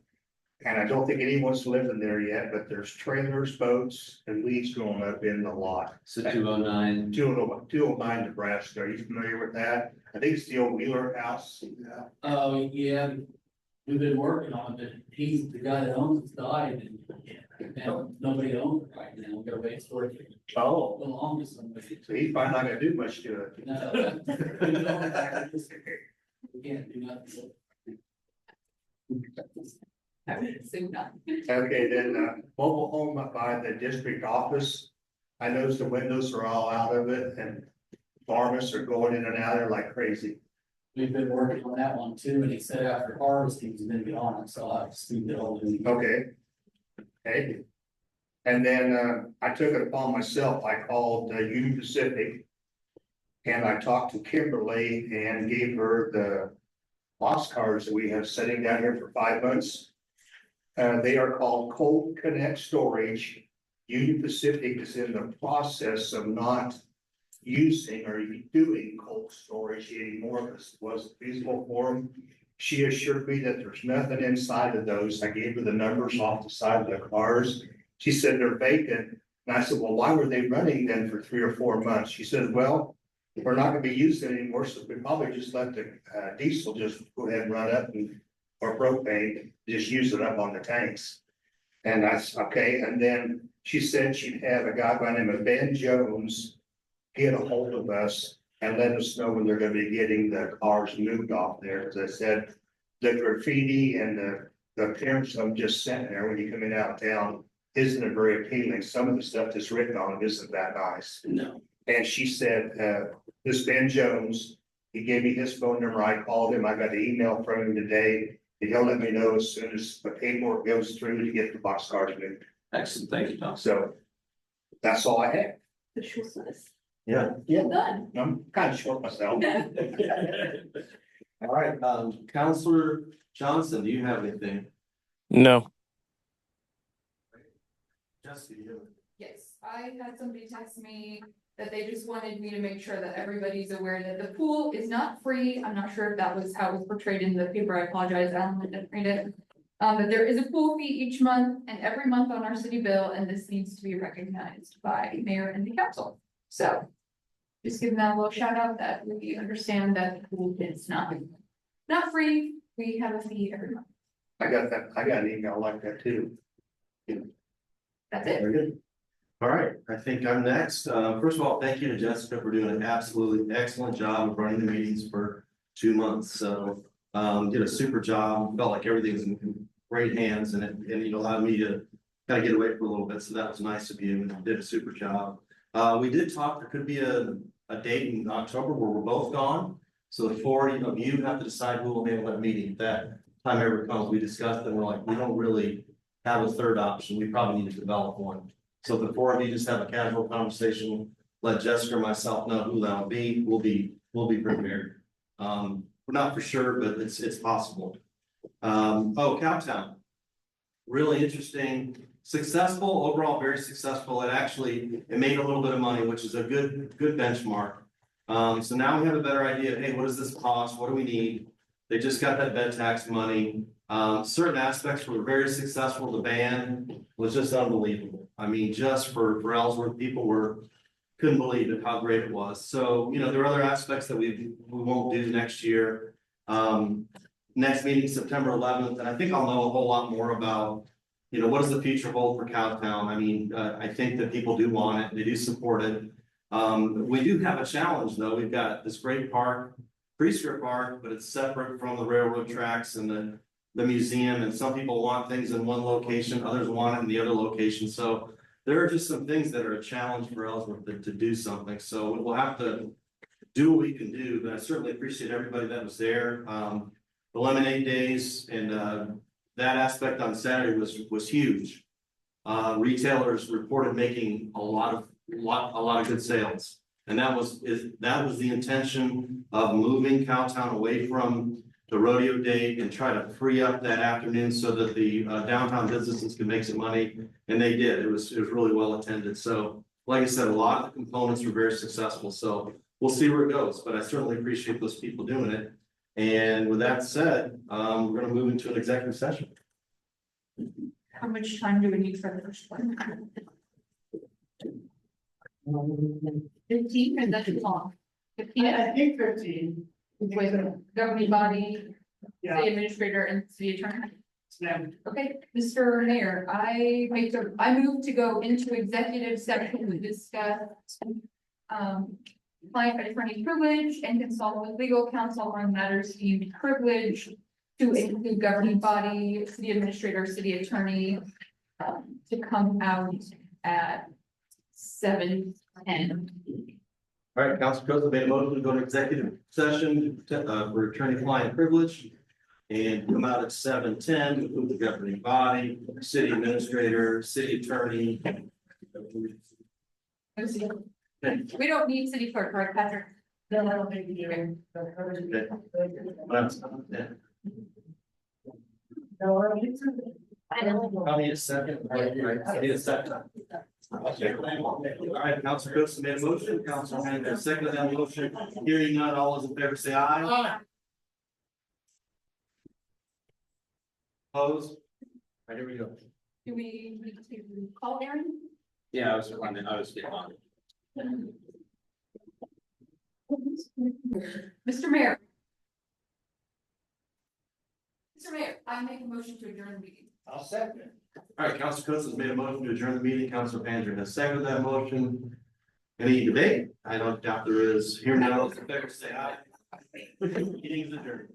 And I don't think anyone's living there yet, but there's trailers, boats, and weeds growing up in the lot. So 209. 209 Nebraska, are you familiar with that? I think it's the old Wheeler house. Oh, yeah, we've been working on it, but he's the guy that owns it died and nobody owns it right now, we're waiting for it. Oh, Belong to somebody. so he's probably not gonna do much to it. No. We can't do nothing. Soon not. Okay, then, mobile home up by the district office. I noticed the windows are all out of it and varmints are going in and out there like crazy. We've been working on that one too, and he said after harvesting, he's gonna be on it, so I've seen it all. Okay. Okay. And then, I took it upon myself, I called Union Pacific. And I talked to Kimberly and gave her the box cards that we have sitting down here for 5 months. They are called Cold Connect Storage. Union Pacific is in the process of not using or doing cold storage anymore because it wasn't feasible for them. She assured me that there's nothing inside of those. I gave her the numbers off the side of the cars. She said they're vacant. And I said, well, why were they running then for 3 or 4 months? She said, well, we're not gonna be using it anymore, so we probably just let the diesel just go ahead and run up and, or propane, just use it up on the tanks. And that's okay. And then she said she'd have a guy by the name of Ben Jones get a hold of us and let us know when they're gonna be getting the cars moved off there. As I said, the graffiti and the appearance of them just sitting there when you come in out of town isn't very appealing. Some of the stuff that's written on it isn't that nice. No. And she said, this Ben Jones, he gave me his phone number. I called him. I got an email from him today. And he'll let me know as soon as the paperwork goes through to get the box cars moved. Excellent, thank you, Tom. So that's all I had. The shortness. Yeah. Yeah, Done. I'm kind of short myself. All right, Counselor Johnson, do you have anything? No. Jesse, you have- Yes, I had somebody text me that they just wanted me to make sure that everybody's aware that the pool is not free. I'm not sure if that was how it was portrayed in the paper. I apologize. I didn't read it. But there is a pool fee each month and every month on our city bill, and this needs to be recognized by mayor and the council. So just giving that a little shout out that we understand that the pool is not free. We have a fee every month. I got an email like that too. That's it. Very good. All right, I think I'm next. First of all, thank you to Jessica for doing an absolutely excellent job of running the meetings for 2 months. So, did a super job, felt like everything was in great hands and it allowed me to kind of get away for a little bit. So that was nice of you and did a super job. We did talk, there could be a date in October where we're both gone. So the 4 of you have to decide who will handle that meeting. If that time ever comes, we discussed and we're like, we don't really have a third option. We probably need to develop one. So the 4 of you just have a casual conversation, let Jessica or myself know who that'll be. We'll be prepared. We're not for sure, but it's possible. Cowtown. Really interesting, successful, overall very successful. It made a little bit of money, which is a good benchmark. So now we have a better idea of, hey, what does this cost? What do we need? They just got that bed tax money. Certain aspects were very successful. The band was just unbelievable. I mean, just for Ellsworth, people couldn't believe it, how great it was. So, there are other aspects that we won't do next year. Next meeting, September 11th, and I think I'll know a whole lot more about, what does the future hold for Cowtown? I mean, I think that people do want it, they do support it. We do have a challenge though. We've got this great park, Priester Park, but it's separate from the railroad tracks and the museum, and some people want things in one location, others want it in the other location. So there are just some things that are a challenge for Ellsworth to do something. So we'll have to do what we can do, but I certainly appreciate everybody that was there. The lemonade days and that aspect on Saturday was huge. Retailers reported making a lot of good sales. And that was the intention of moving Cowtown away from the rodeo day and try to free up that afternoon so that the downtown businesses could make some money. And they did. It was really well attended. So like I said, a lot of the components were very successful. So we'll see where it goes, but I certainly appreciate those people doing it. And with that said, we're gonna move into an executive session. How much time do we need for the first one? 15, or that's too long? 15, I think 15. with governing body, Yeah. city administrator and city attorney. Ma'am. Okay, Mr. Mayor, I move to go into executive session to discuss client attorney privilege and consult with legal counsel on matters deemed privileged to include governing body, city administrator, city attorney, to come out at 7:10. All right, Council President made a motion to go to executive session for attorney-client privilege. And come out at 7:10, include the governing body, city administrator, city attorney. We don't need city clerk, right, Patrick? No, I don't think you do. I know. I'll need a second. I need a second. Okay. All right, Council President made a motion, Council Hannah seconded that motion. Hearing none, all those in favor say aye. Aye. Opposed? All right, here we go. Do we need to call Aaron? Yeah, I was getting on. Mr. Mayor. Mr. Mayor, I make a motion to adjourn the meeting. I'll second it. All right, Council Coates has made a motion to adjourn the meeting. Council Panther has seconded that motion. Any debate? I don't doubt there is. Hearing none, all those in favor say aye. Meeting is adjourned.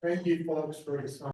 Thank you, folks, for this.